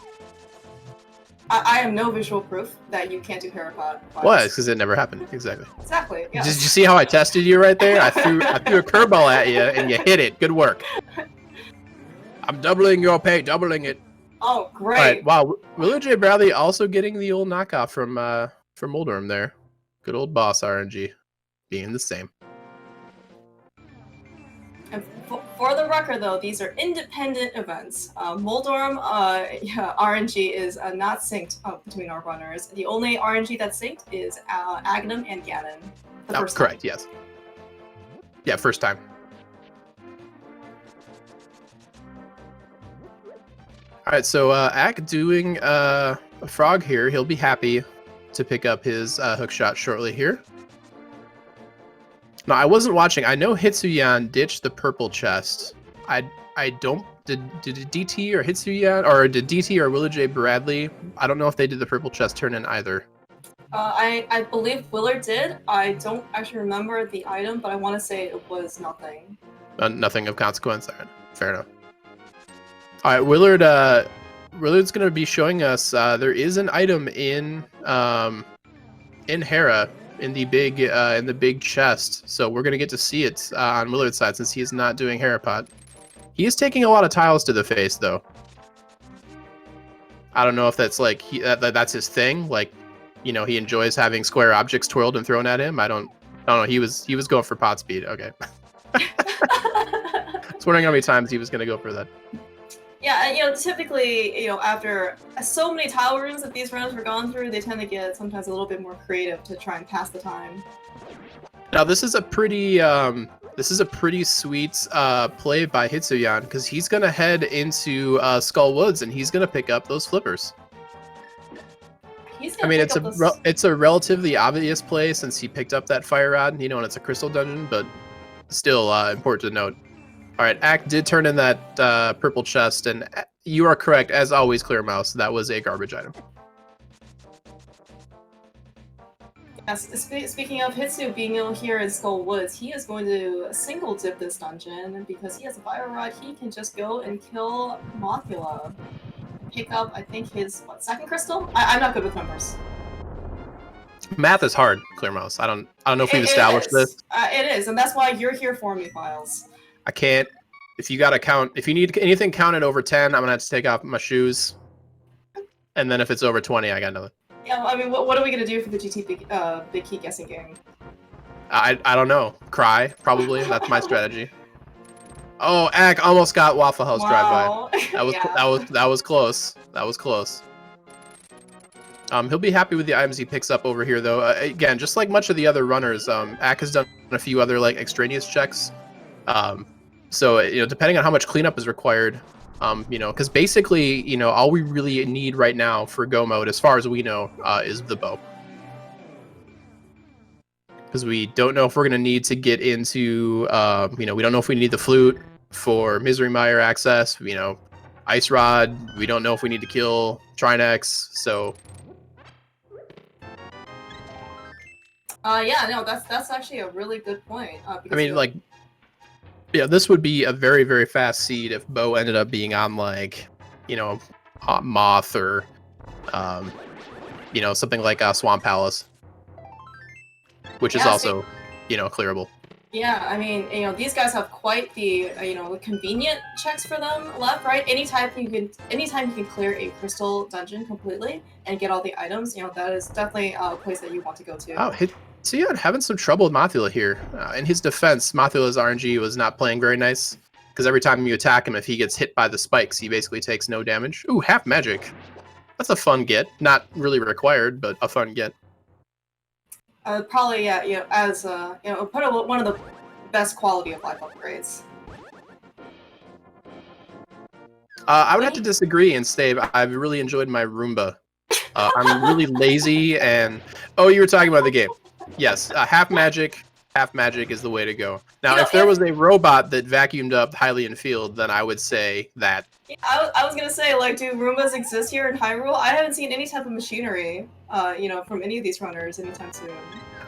Speaker 2: I am no visual proof that you can't do Harapod.
Speaker 1: What? Because it never happened. Exactly.
Speaker 2: Exactly. Yes.
Speaker 1: Did you see how I tested you right there? I threw a curveball at you and you hit it. Good work. I'm doubling your pay, doubling it.
Speaker 2: Oh, great!
Speaker 1: Right. Wow. Willard J. Bradley also getting the old knockoff from Moldorm there. Good old boss RNG, being the same.
Speaker 2: And for the record, though, these are independent events. Moldorm RNG is not synced between our runners. The only RNG that's synced is Aghanim and Ganon.
Speaker 1: That's correct. Yes. Yeah, first time. All right, so Ak doing a frog here. He'll be happy to pick up his hook shot shortly here. No, I wasn't watching. I know Hitsuyan ditched the purple chest. I don't. Did DT or Hitsuyan, or did DT or Willard J. Bradley? I don't know if they did the purple chest turn in either.
Speaker 2: I believe Willard did. I don't actually remember the item, but I want to say it was nothing.
Speaker 1: Nothing of consequence. All right, fair enough. All right, Willard's going to be showing us there is an item in Hera in the big chest, so we're going to get to see it on Willard's side since he is not doing Harapod. He is taking a lot of tiles to the face though. I don't know if that's like that's his thing, like, you know, he enjoys having square objects twirled and thrown at him. I don't know. He was going for pot speed. Okay. I was wondering how many times he was going to go for that.
Speaker 2: Yeah, you know, typically, you know, after so many tile rooms that these runners were gone through, they tend to get sometimes a little bit more creative to try and pass the time.
Speaker 1: Now, this is a pretty sweet play by Hitsuyan, because he's gonna head into Skull Woods and he's gonna pick up those flippers. I mean, it's a relatively obvious play since he picked up that fire rod, you know, and it's a crystal dungeon, but still important to note. All right, Ak did turn in that purple chest, and you are correct, as always, Clear Mouse. That was a garbage item.
Speaker 2: Yes, speaking of Hitsu being ill here in Skull Woods, he is going to single dip this dungeon, because he has a fire rod. He can just go and kill Mothula. Pick up, I think, his second crystal? I'm not good with numbers.
Speaker 1: Math is hard, Clear Mouse. I don't know if we've established this.
Speaker 2: It is, and that's why you're here for me, Files.
Speaker 1: I can't. If you gotta count, if you need anything counted over 10, I'm gonna have to take off my shoes. And then if it's over 20, I got nothing.
Speaker 2: Yeah, I mean, what are we gonna do for the GT Big Key guessing game?
Speaker 1: I don't know. Cry, probably. That's my strategy. Oh, Ak almost got Waffle House drive-by. That was close. That was close. He'll be happy with the items he picks up over here, though. Again, just like much of the other runners, Ak has done a few other like extraneous checks. So, you know, depending on how much cleanup is required, you know, because basically, you know, all we really need right now for go mode, as far as we know, is the bow. Because we don't know if we're going to need to get into, you know, we don't know if we need the flute for Misery Mire access, you know, Ice Rod, we don't know if we need to kill Trinex, so...
Speaker 2: Yeah, no, that's actually a really good point.
Speaker 1: I mean, like... Yeah, this would be a very, very fast seed if Bo ended up being on, like, you know, Moth or, you know, something like Swamp Palace. Which is also, you know, clearable.
Speaker 2: Yeah, I mean, you know, these guys have quite the, you know, convenient checks for them left, right? Anytime you can clear a crystal dungeon completely and get all the items, you know, that is definitely a place that you want to go to.
Speaker 1: Oh, Hitsuyan having some trouble with Mothula here. In his defense, Mothula's RNG was not playing very nice, because every time you attack him, if he gets hit by the spikes, he basically takes no damage. Ooh, half magic. That's a fun get. Not really required, but a fun get.
Speaker 2: Probably, yeah, you know, as you know, one of the best quality of life upgrades.
Speaker 1: I would have to disagree and say I've really enjoyed my Roomba. I'm really lazy, and you were talking about the game. Yes, half magic is the way to go. Now, you know, if there was a robot that vacuumed up Hylian Field, then I would say that.
Speaker 2: I was gonna say, like, do Roombas exist here in Hyrule? I haven't seen any type of machinery, you know, from any of these runners anytime soon.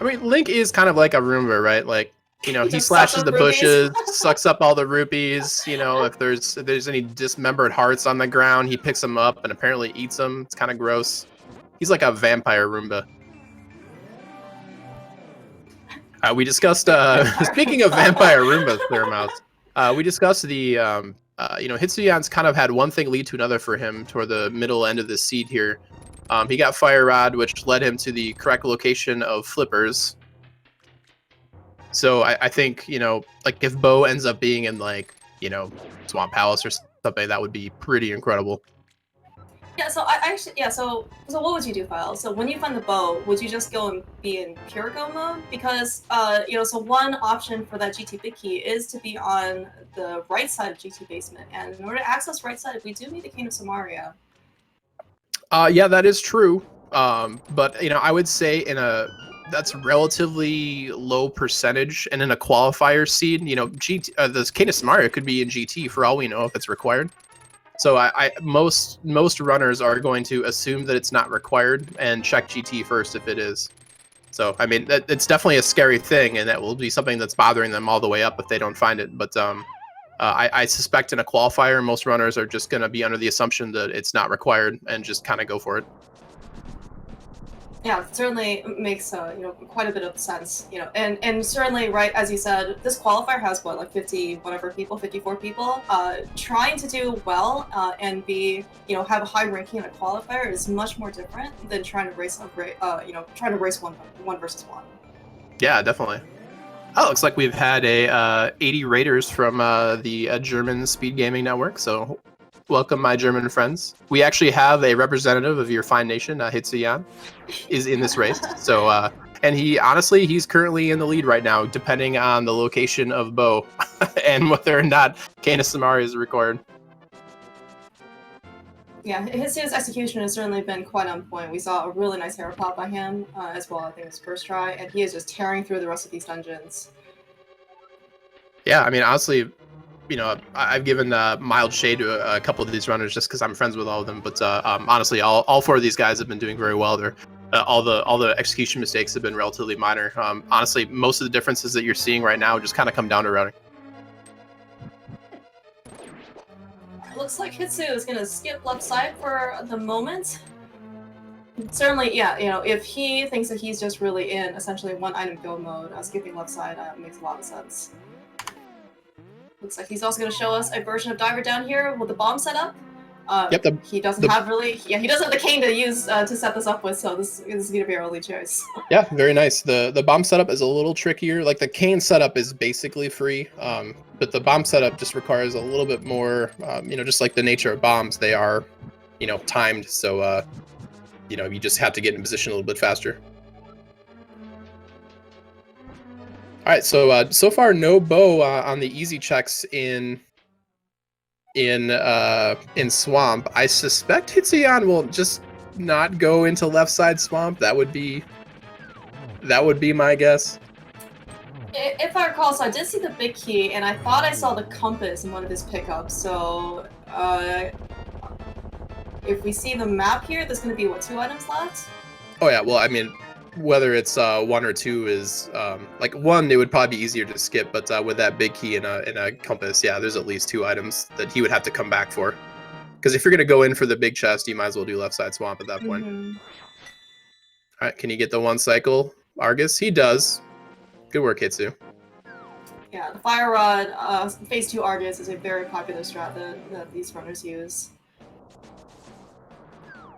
Speaker 1: I mean, Link is kind of like a Roomba, right? Like, You know, he
Speaker 2: Just sucks
Speaker 1: slashes
Speaker 2: up
Speaker 1: the
Speaker 2: rubies.
Speaker 1: bushes, sucks up all the rupees. You know, if there's any dismembered hearts on the ground, he picks them up and apparently eats them. It's kind of gross. He's like a vampire Roomba. We discussed, speaking of vampire Roombas, Clear Mouse, we discussed the, Hitsuyan's kind of had one thing lead to another for him toward the middle end of the seed here. He got Fire Rod, which led him to the correct location of Flippers. So I think, like if Bo ends up being in like, Swamp Palace or something, that would be pretty incredible.
Speaker 2: Yeah, so so what would you do, File? So when you find the bow, would you just go and be in pure go mode? Because, so one option for that GT Big Key is to be on the right side of GT Basement, and in order to access right side, we do need the Cane of Samaria.
Speaker 1: Yeah, that is true. But, I would say that's relatively low percentage, and in a qualifier seed, the Cane of Samaria could be in GT for all we know if it's required. So most runners are going to assume that it's not required and check GT first if it is. So I mean, it's definitely a scary thing, and that will be something that's bothering them all the way up if they don't find it. But I suspect in a qualifier, most runners are just going to be under the assumption that it's not required and just kind of go for it.
Speaker 2: Yeah, it certainly makes quite a bit of sense, and certainly, right, as you said, this qualifier has what, like 54 people. Trying to do well and be, have a high ranking in a qualifier is much more different than trying to race one versus one.
Speaker 1: Yeah, definitely. Oh, looks like we've had 80 raiders from the German SpeedGaming network. So welcome, my German friends. We actually have a representative of your fine nation, Hitsuyan, is in this race. So, and he's currently in the lead right now, depending on the location of Bo and whether or not Cane of Samaria is required.
Speaker 2: Yeah, his execution has certainly been quite on point. We saw a really nice hair pop by him as well, I think his first try, and he is just tearing through the rest of these dungeons.
Speaker 1: Yeah, I mean, honestly, I've given mild shade to a couple of these runners just because I'm friends with all of them. But honestly, all four of these guys have been doing very well. They're all the execution mistakes have been relatively minor. Honestly, most of the differences that you're seeing right now just kind of come down to routing.
Speaker 2: Looks like Hitsu is going to skip left side for the moment. Certainly, yeah, if he thinks that he's just really in essentially one item go mode, skipping left side makes a lot of sense. Looks like he's also going to show us a version of Diver down here with the bomb setup.
Speaker 1: Yep,
Speaker 2: he doesn't have the cane to use to set this up with, so this is going to be our only choice.
Speaker 1: Yeah, very nice. The bomb setup is a little trickier. Like the cane setup is basically free, but the bomb setup just requires a little bit more. Just like the nature of bombs, they are, timed. So, you just have to get in position a little bit faster. All right, so far no Bo on the easy checks in Swamp. I suspect Hitsuyan will just not go into left side Swamp. That would be my guess.
Speaker 2: If I recall, so I did see the big key, and I thought I saw the compass in one of his pickups. So if we see the map here, there's going to be what, 2 items left?
Speaker 1: Oh yeah, well I mean, whether it's 1 or 2 is like 1, it would probably be easier to skip, but with that big key and a compass, yeah, there's at least 2 items that he would have to come back for. Because if you're gonna go in for the big chest, you might as well do left side Swamp at that point. All right, can you get the 1 cycle, Argus? He does. Good work, Hitsu.
Speaker 2: Yeah, the Fire Rod phase 2 Argus is a very popular strat that these runners use.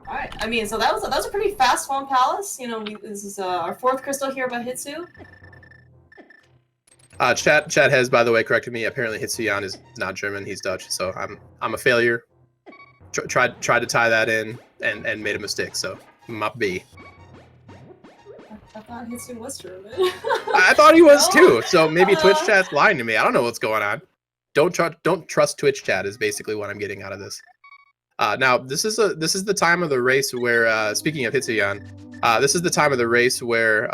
Speaker 2: Alright, I mean, so that was a pretty fast Swamp Palace. This is our 4th crystal here by Hitsu.
Speaker 1: Chat has, by the way, corrected me. Apparently Hitsuyan is not German, he's Dutch, so I'm a failure. Tried to tie that in and made a mistake, so might be.
Speaker 2: I thought Hitsu was German.
Speaker 1: I thought he was too, so maybe Twitch chat's lying to me. I don't know what's going on. Don't trust Twitch chat is basically what I'm getting out of this. Now, this is the time of the race where, speaking of Hitsuyan, this is the time of the race where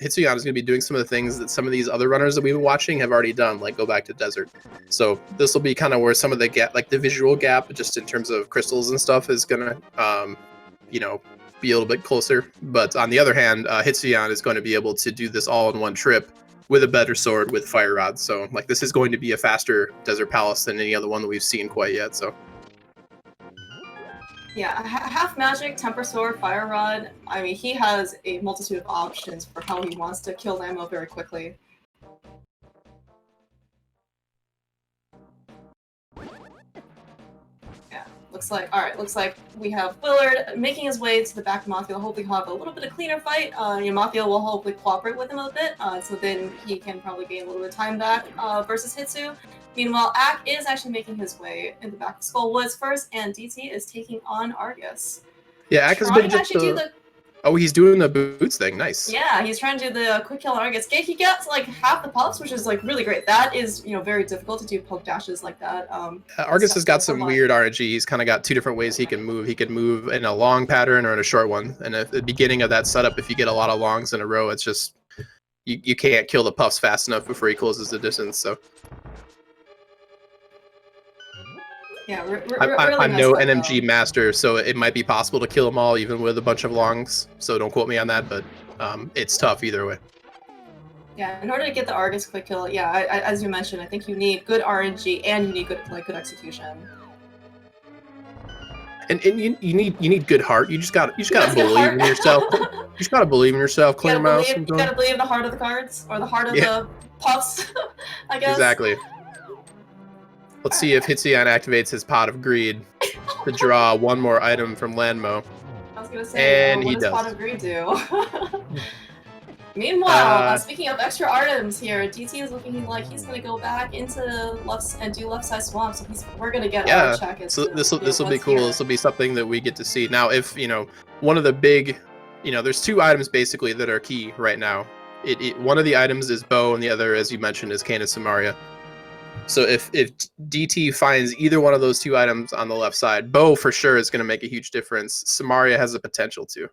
Speaker 1: Hitsuyan is going to be doing some of the things that some of these other runners that we've been watching have already done, like go back to desert. So this will be kind of where some of the gap, like the visual gap, just in terms of crystals and stuff, is going to, be a little bit closer. But on the other hand, Hitsuyan is going to be able to do this all in one trip with a better sword with fire rod. So like this is going to be a faster Desert Palace than any other one that we've seen quite yet. So
Speaker 2: yeah, half magic, temper sword, fire rod. I mean, he has a multitude of options for how he wants to kill Lammo very quickly. Looks like we have Willard making his way to the back of Mafia. Hopefully he'll have a little bit of cleaner fight. Mafia will hopefully cooperate with him a bit, so then he can probably gain a little bit of time back versus Hitsu. Meanwhile, Ak is actually making his way in the back of Skullwoods first, and DT is taking on Argus.
Speaker 1: Yeah, Ak has been just oh, he's doing the boots thing. Nice.
Speaker 2: Yeah, he's trying to do the quick kill on Argus. He gets like half the puffs, which is like really great. That is, very difficult to do poke dashes like that.
Speaker 1: Argus has got some weird RNG. He's kind of got two different ways he can move. He can move in a long pattern or in a short one. And at the beginning of that setup, if you get a lot of longs in a row, it's just you can't kill the puffs fast enough before he closes the distance. So.
Speaker 2: Yeah,
Speaker 1: I'm no NMG master, so it might be possible to kill them all even with a bunch of longs. So don't quote me on that, but it's tough either way.
Speaker 2: Yeah, in order to get the Argus quick kill, yeah, as you mentioned, I think you need good RNG and you need good execution.
Speaker 1: And you need good heart. You just gotta believe in yourself. You just gotta believe in yourself. Clear mouse.
Speaker 2: You gotta believe in the heart of the cards or the heart of the puffs. I guess.
Speaker 1: Exactly. Let's see if Hitsuyan activates his Pot of Greed to draw one more item from Lanmo.
Speaker 2: I was gonna say,
Speaker 1: and
Speaker 2: what does Pot of Greed do? Meanwhile, speaking of extra items here, DT is looking like he's gonna go back into left and do left side swamp. So we're gonna get our check.
Speaker 1: So this will be cool. This will be something that we get to see. Now, if one of the big, there's two items basically that are key right now. One of the items is bow, and the other, as you mentioned, is Canis Samaria. So if DT finds either one of those two items on the left side, bow for sure is going to make a huge difference. Samaria has the potential to.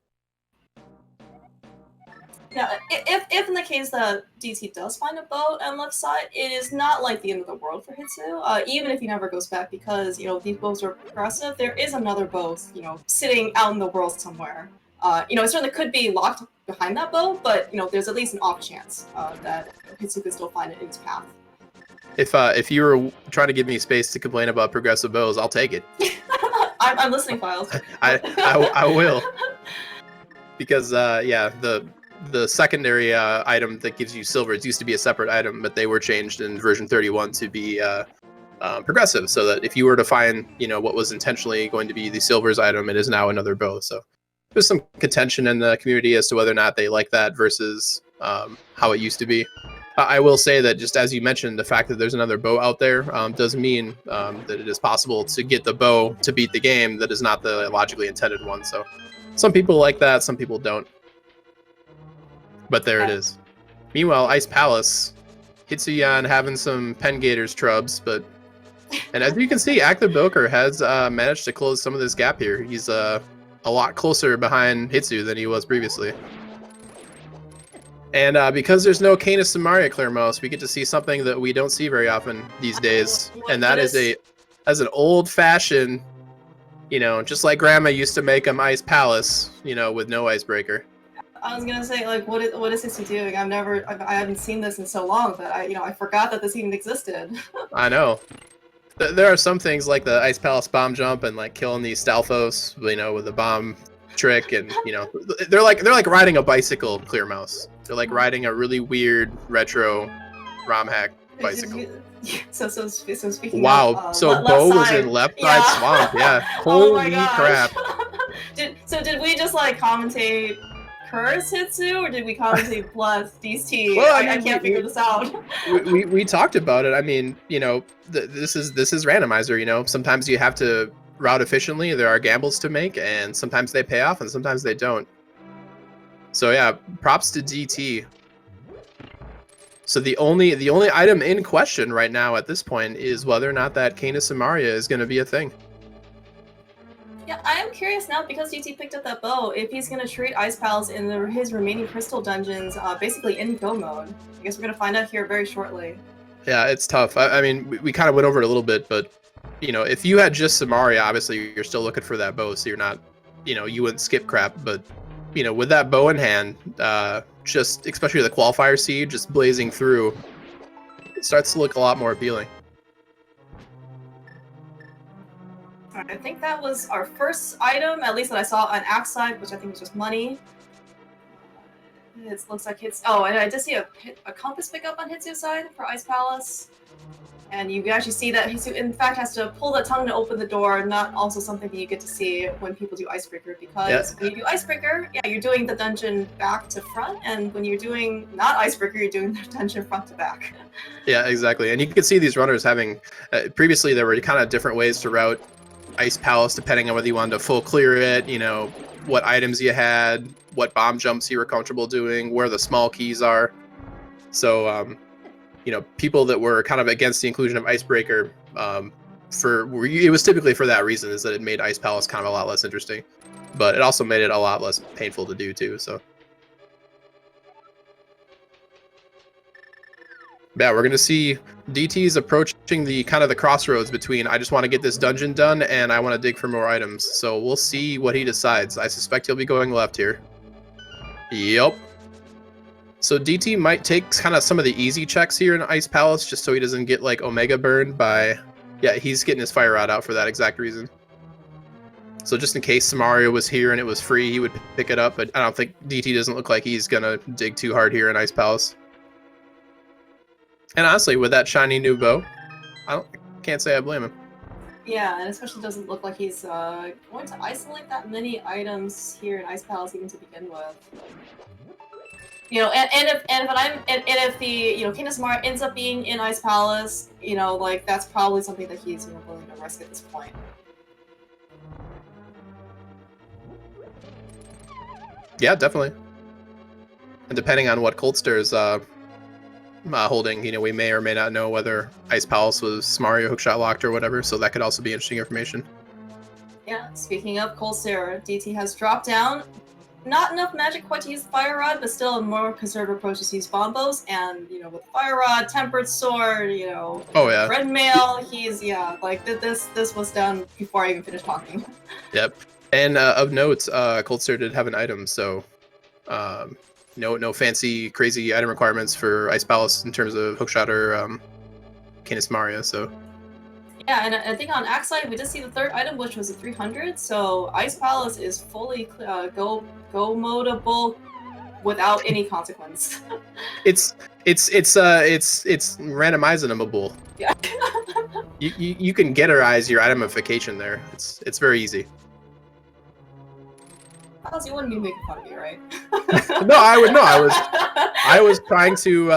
Speaker 2: Yeah, if in the case that DT does find a bow on left side, it is not like the end of the world for Hitsu. Even if he never goes back, because these bows are progressive, there is another bow, sitting out in the world somewhere. It certainly could be locked behind that bow, but there's at least an off chance that Hitsu could still find it in his path.
Speaker 1: If you were trying to give me space to complain about progressive bows, I'll take it.
Speaker 2: I'm listening, Files.
Speaker 1: I will. Because the secondary item that gives you silver, it used to be a separate item, but they were changed in version 31 to be progressive, so that if you were to find what was intentionally going to be the silver's item, it is now another bow. So there's some contention in the community as to whether or not they like that versus how it used to be. I will say that, just as you mentioned, the fact that there's another bow out there does mean that it is possible to get the bow to beat the game that is not the logically intended one. So some people like that, some people don't. But there it is. Meanwhile, Ice Palace, Hitsuyan having some Pen Gators trubs, and as you can see, Active Boker has managed to close some of this gap here. He's a lot closer behind Hitsu than he was previously. And because there's no Canis Samaria Clear Mouse, we get to see something that we don't see very often these days, and that is an old-fashioned, just like Grandma used to make them Ice Palace, with no icebreaker.
Speaker 2: I was gonna say, like, what is this doing? I haven't seen this in so long that I forgot that this even existed.
Speaker 1: I know. There are some things like the Ice Palace bomb jump and like killing these Stalfos, with the bomb trick, and they're like riding a bicycle, Clear Mouse. They're like riding a really weird retro ROM hack bicycle.
Speaker 2: So speaking
Speaker 1: wow,
Speaker 2: of,
Speaker 1: so Bo was in left side swamp, yeah. Holy crap.
Speaker 2: Did we just like commentate curse Hitsu, or did we commentate bless these T?
Speaker 1: Well,
Speaker 2: I can't figure this out.
Speaker 1: we talked about it. I mean, this is randomizer, sometimes you have to route efficiently. There are gambles to make, and sometimes they pay off and sometimes they don't. So yeah, props to DT. So the only item in question right now at this point is whether or not that Canis Samaria is going to be a thing.
Speaker 2: Yeah, I am curious now, because DT picked up that bow, if he's going to treat Ice Palace in his remaining crystal dungeons basically in go mode. I guess we're going to find out here very shortly.
Speaker 1: Yeah, it's tough. I mean, we kind of went over it a little bit, but if you had just Samaria, obviously you're still looking for that bow, so you're not, you wouldn't skip crap, but with that bow in hand, just especially the qualifier seed just blazing through, it starts to look a lot more appealing.
Speaker 2: I think that was our first item, at least that I saw on Axe side, which I think was just money. It looks like Hits. Oh, and I did see a compass pickup on Hitsu's side for Ice Palace. And you actually see that Hitsu, in fact, has to pull the tongue to open the door, not also something that you get to see when people do Icebreaker, because when you do Icebreaker, yeah, you're doing the dungeon back to front, and when you're doing not Icebreaker, you're doing the dungeon front to back.
Speaker 1: Yeah, exactly. And you can see these runners having, previously there were kind of different ways to route Ice Palace depending on whether you wanted to full clear it, you know, what items you had, what bomb jumps you were comfortable doing, where the small keys are. So, you know, people that were kind of against the inclusion of Icebreaker, it was typically for that reason, is that it made Ice Palace kind of a lot less interesting, but it also made it a lot less painful to do too. So, yeah, we're gonna see DT's approaching the kind of the crossroads between I just want to get this dungeon done and I want to dig for more items. So we'll see what he decides. I suspect he'll be going left here. Yep. So DT might take kind of some of the easy checks here in Ice Palace just so he doesn't get like Omega burned by... Yeah, he's getting his fire rod out for that exact reason. So just in case Samario was here and it was free, he would pick it up, but I don't think DT doesn't look like he's gonna dig too hard here in Ice Palace. And honestly, with that shiny new bow, can't say I blame him.
Speaker 2: Yeah, and especially doesn't look like he's going to isolate that many items here in Ice Palace even to begin with. You know, and if the King of Samara ends up being in Ice Palace, you know, like that's probably something that he's willing to risk at this point.
Speaker 1: Yeah, definitely. And depending on what Coldster's holding, you know, we may or may not know whether Ice Palace was Mario hookshot locked or whatever, so that could also be interesting information.
Speaker 2: Yeah, speaking of Coldster, DT has dropped down. Not enough magic quite to use the Fire Rod, but still a more conservative approach to use bombos, and, you know, with Fire Rod, Tempered Sword, you know, Red Mail, he's, yeah, like, this was done before I even finished talking. Yep.
Speaker 1: And of note, Coldster did have an item, so no fancy, crazy item requirements for Ice Palace in terms of hookshot or Canis Mario, so...
Speaker 2: Yeah, and I think on Axe side we did see the third item, which was a 300. So Ice Palace is fully go modable without any consequence. it's randomizable. Yeah. you can getterize your itemification there. It's very easy. You wouldn't be making fun of me, right?
Speaker 1: No, I would. No, I was trying to. You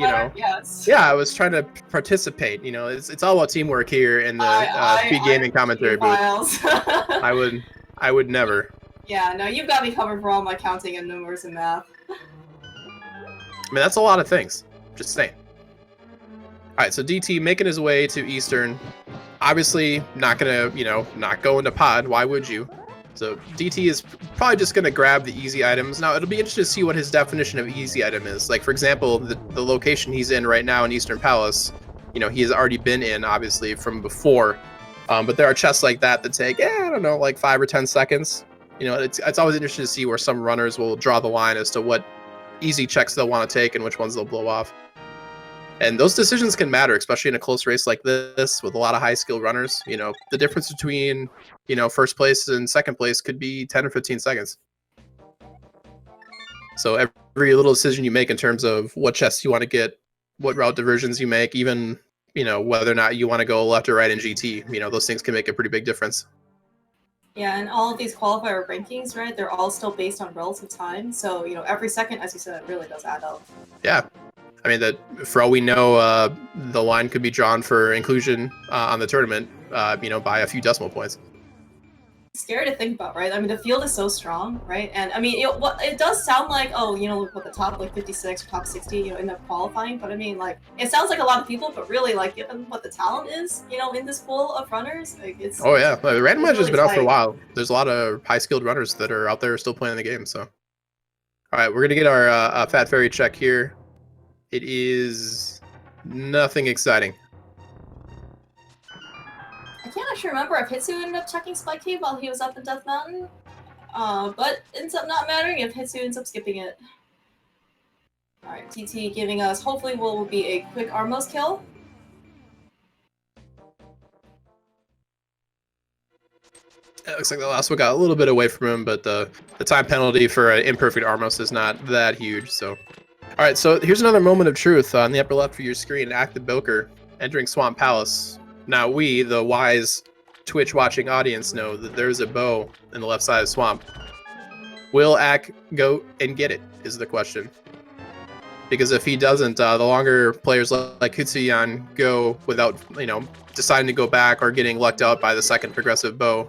Speaker 1: know. Yes. Yeah, I was trying to participate. You know, it's all about teamwork here in the SpeedGaming commentary booth. I would never. Yeah, no, you've got me covered for all my counting and numbers and math. I mean, that's a lot of things. Just saying. All right, so DT making his way to Eastern. Obviously, not gonna, not go into pod. Why would you? So DT is probably just going to grab the easy items. Now, it'll be interesting to see what his definition of easy item is. Like, for example, the location he's in right now in Eastern Palace, he has already been in, obviously, from before. But there are chests like that take, I don't know, like 5 or 10 seconds. It's always interesting to see where some runners will draw the line as to what easy checks they'll want to take and which ones they'll blow off. And those decisions can matter, especially in a close race like this with a lot of high-skill runners. The difference between, first place and second place could be 10 or 15 seconds. So every little decision you make in terms of what chests you want to get, what route diversions you make, even, whether or not you want to go left or right in GT, those things can make a pretty big difference. Yeah, and all of these qualifier rankings, right, they're all still based on relative time. So, every second, as you said, it really does add up. Yeah. I mean, that for all we know, the line could be drawn for inclusion on the tournament, by a few decimal points. It's scary to think about, right? I mean, the field is so strong, right? And I mean, it does sound like, with the top 56 or top 60, end up qualifying. But I mean, it sounds like a lot of people, but really, given what the talent is, in this pool of runners, it's. Oh yeah, the Randomizer has been out for a while. There's a lot of high-skilled runners that are out there still playing the game. So, all right, we're gonna get our Fat Fairy check here. It is nothing exciting. I can't actually remember if Hitsu ended up checking Spike Cave while he was up in Death Mountain.
Speaker 2: but ends up not mattering if Hitsu ends up skipping it. Alright, TT giving us, hopefully will be a quick Armos kill.
Speaker 1: It looks like the last one got a little bit away from him, but the time penalty for an imperfect Armos is not that huge. So, all right. So here's another moment of truth on the upper left of your screen. Ack the Boker entering Swamp Palace. Now we, the wise Twitch watching audience, know that there's a bow in the left side of Swamp. Will Ack go and get it? Is the question. Because if he doesn't, the longer players like Hitsuyan go without, deciding to go back or getting lucked out by the second progressive bow,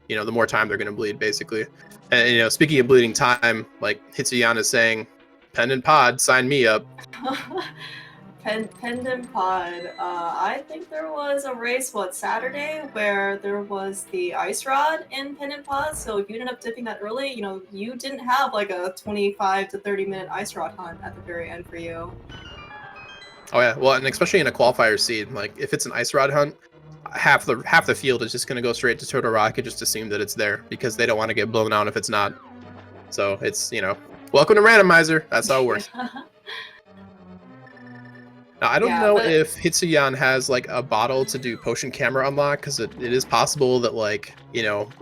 Speaker 1: the more time they're going to bleed, basically. And, speaking of bleeding time, like Hitsuyan is saying, Pendant Pod, sign me up.
Speaker 2: Pendant Pod. I think there was a race, Saturday, where there was the Ice Rod in Pendant Pod, so if you ended up dipping that early, you didn't have like a 25 to 30 minute Ice Rod hunt at the very end for you.
Speaker 1: Oh yeah, well, and especially in a qualifier seed, like if it's an Ice Rod hunt, half the field is just going to go straight to Toto Rock and just assume that it's there because they don't want to get blown out if it's not. So it's, welcome to Randomizer. That's how it works. Now, I don't know if Hitsuyan has like a bottle to do potion camera unlock, because it is possible that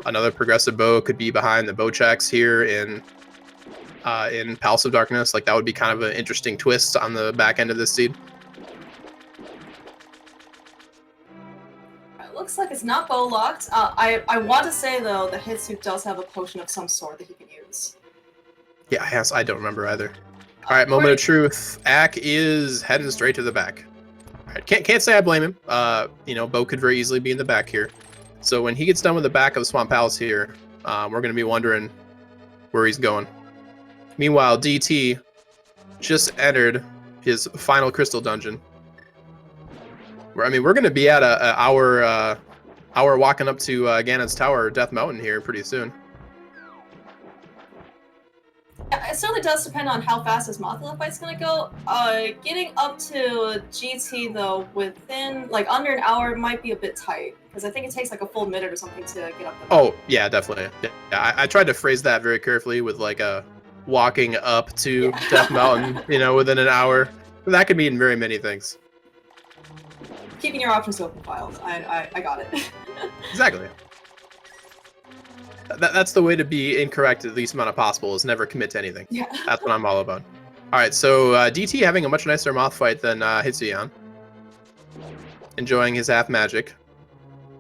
Speaker 1: another progressive bow could be behind the bow checks here in Palace of Darkness. Like that would be kind of an interesting twist on the back end of this seed.
Speaker 2: It looks like it's not bow locked. I want to say though that Hitsu does have a potion of some sort that he can use.
Speaker 1: Yeah, I don't remember either. All right, moment of truth. Ack is heading straight to the back. All right, can't say I blame him. Bo could very easily be in the back here. So when he gets done with the back of Swamp Palace here, we're going to be wondering where he's going. Meanwhile, DT just entered his final crystal dungeon. We're going to be at an hour walking up to Ganon's Tower, Death Mountain here pretty soon.
Speaker 2: It certainly does depend on how fast this Mothula fight's gonna go. Getting up to GT though, within under an hour might be a bit tight, because I think it takes like a full minute or something to get up.
Speaker 1: Oh yeah, definitely. Yeah, I tried to phrase that very carefully with like a walking up to Death Mountain, within an hour. That could mean very many things.
Speaker 2: Keeping your options open, Files. I got it.
Speaker 1: Exactly. That's the way to be incorrect the least amount of possible, is never commit to anything.
Speaker 2: Yeah.
Speaker 1: That's what I'm all about. All right, so DT having a much nicer moth fight than Hitsuyan. Enjoying his half magic.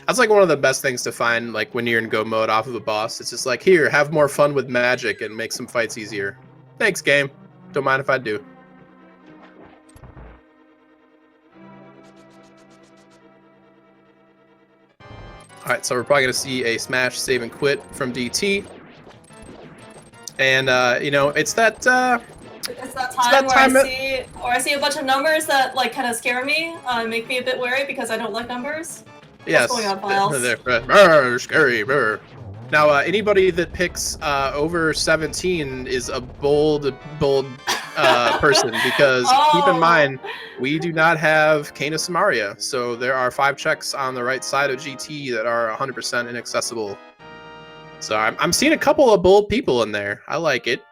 Speaker 1: That's like one of the best things to find like when you're in go mode off of a boss. It's just like, here, have more fun with magic and make some fights easier. Thanks, game. Don't mind if I do. All right, so we're probably going to see a smash, save, and quit from DT. And, it's that...
Speaker 2: It's that time where I see a bunch of numbers that, kind of scare me, make me a bit wary because I don't like numbers.
Speaker 1: Yes.
Speaker 2: What's going on, Files?
Speaker 1: Scary. Now, anybody that picks over 17 is a bold person, because keep in mind, we do not have Kana Samaria, so there are 5 checks on the right side of GT that are 100% inaccessible. So I'm seeing a couple of bold people in there. I like it.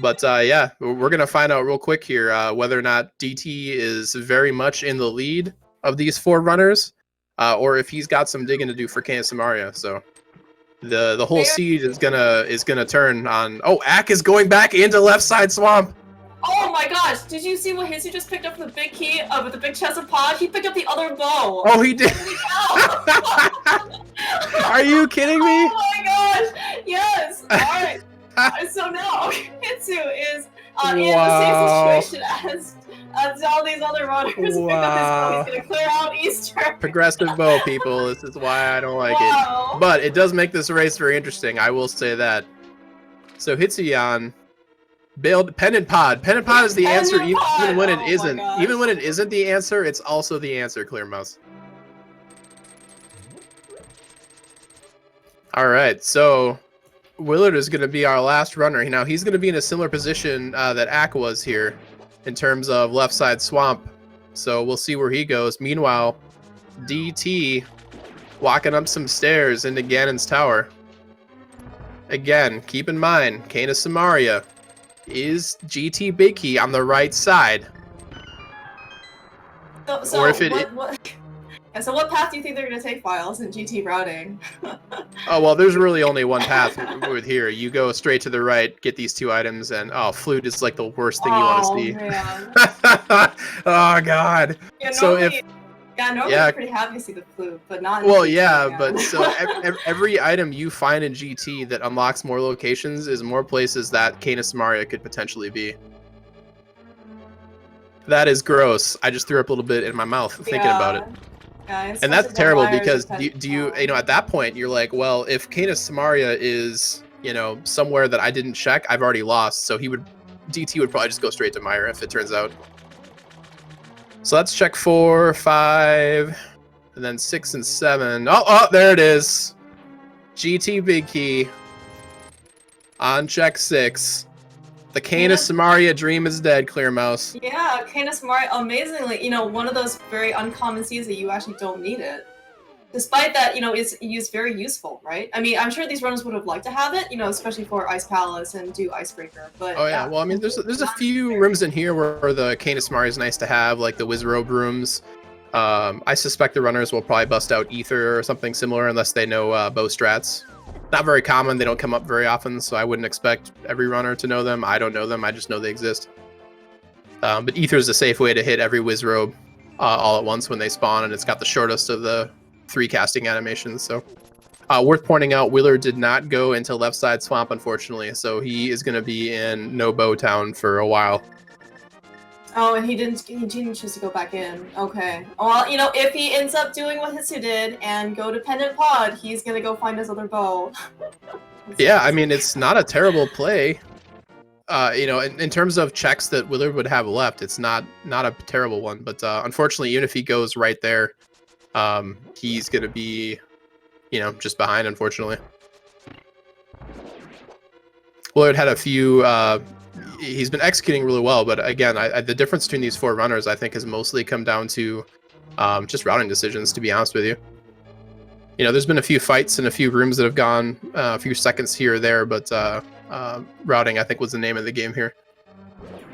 Speaker 1: But yeah, we're going to find out real quick here whether or not DT is very much in the lead of these 4 runners, or if he's got some digging to do for Kana Samaria. So the whole seed is gonna turn on. Oh, Ack is going back into left side swamp.
Speaker 2: Oh my gosh! Did you see what Hitsu just picked up from the big key with the big chest of pod? He picked up the other bow.
Speaker 1: Oh, he did. Are you kidding me?
Speaker 2: Oh my gosh! Yes. All right. So now Hitsu is in the same situation as all these other runners.
Speaker 1: Wow.
Speaker 2: He's gonna clear out Easter.
Speaker 1: Progressive bow, people. This is why I don't like it. But it does make this race very interesting. I will say that. So Hitsuyan bailed Pendant Pod. Pendant Pod is the answer, even when it isn't. Even when it isn't the answer, it's also the answer. Clear mouse. All right, so Willard is going to be our last runner. Now he's going to be in a similar position that Ack was here, in terms of left side swamp. So we'll see where he goes. Meanwhile, DT walking up some stairs into Ganon's Tower. again, keep in mind, Canis Samaria is GT Big Key on the right side.
Speaker 2: So
Speaker 1: Or if it,
Speaker 2: yeah, so what path do you think they're gonna take, Files, in GT routing?
Speaker 1: oh well, there's really only one path with here. You go straight to the right, get these 2 items, and oh, flute is like the worst thing you want to see.
Speaker 2: Man.
Speaker 1: Oh god.
Speaker 2: Yeah,
Speaker 1: So
Speaker 2: normally,
Speaker 1: if
Speaker 2: normally I'm pretty happy to see the flute, but not in
Speaker 1: well,
Speaker 2: GT,
Speaker 1: yeah,
Speaker 2: man.
Speaker 1: but so every item you find in GT that unlocks more locations is more places that Canis Samaria could potentially be. That is gross. I just threw up a little bit in my mouth thinking about it.
Speaker 2: Yeah,
Speaker 1: And that's terrible because do you at that point you're like, well, if Canis Samaria is, somewhere that I didn't check, I've already lost. So DT would probably just go straight to Myra if it turns out. So let's check 4, 5, and then 6 and 7. Oh, there it is. GT Big Key on check 6. The Canis Samaria dream is dead, Clear Mouse.
Speaker 2: Yeah, Canis Samaria, amazingly, one of those very uncommon seeds that you actually don't need it. Despite that, it's used very useful, right? I mean, I'm sure these runners would have liked to have it, especially for Ice Palace and do Icebreaker. But
Speaker 1: oh yeah, well, I mean, there's a few rooms in here where the Canis Samaria is nice to have, like the Wizrobe rooms. I suspect the runners will probably bust out Ether or something similar unless they know bow strats. Not very common, they don't come up very often, so I wouldn't expect every runner to know them. I don't know them, I just know they exist. But Ether is a safe way to hit every Wizrobe all at once when they spawn, and it's got the shortest of the 3 casting animations. So worth pointing out, Wheeler did not go into left side swamp, unfortunately, so he is going to be in No Bow Town for a while.
Speaker 2: Oh, and he didn't choose to go back in. Okay. Well, if he ends up doing what Hitsu did and go to Pendant Pod, he's gonna go find his other bow.
Speaker 1: Yeah, I mean, it's not a terrible play. In terms of checks that Willard would have left, it's not a terrible one. But unfortunately, even if he goes right there, he's gonna be, just behind, unfortunately. Willard had a few. He's been executing really well, but again, the difference between these 4 runners, I think, has mostly come down to just routing decisions, to be honest with you. There's been a few fights and a few rooms that have gone a few seconds here or there, but routing, I think, was the name of the game here.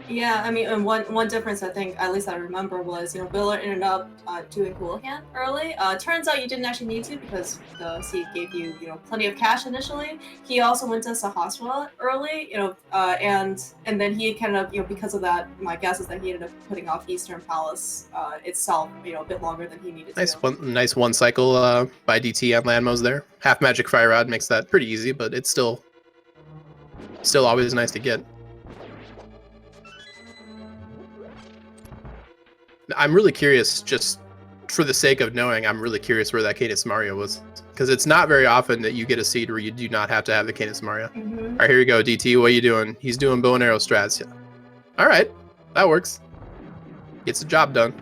Speaker 2: Yeah, I mean, and one difference I think, at least I remember, was Willard ended up doing Houlihan early. Turns out you didn't actually need to because the seed gave you plenty of cash initially. He also went to Sahasra early, and then he kind of because of that, my guess is that he ended up putting off Eastern Palace itself a bit longer than he needed to.
Speaker 1: Nice one cycle by DT on Landmos there. Half Magic Fire Rod makes that pretty easy, but it's still always nice to get. I'm really curious, just for the sake of knowing, I'm really curious where that Canis Samaria was. Because it's not very often that you get a seed where you do not have to have the Canis Samaria. All right, here you go, DT. What are you doing? He's doing bow and arrow strats. All right, that works. Gets the job done.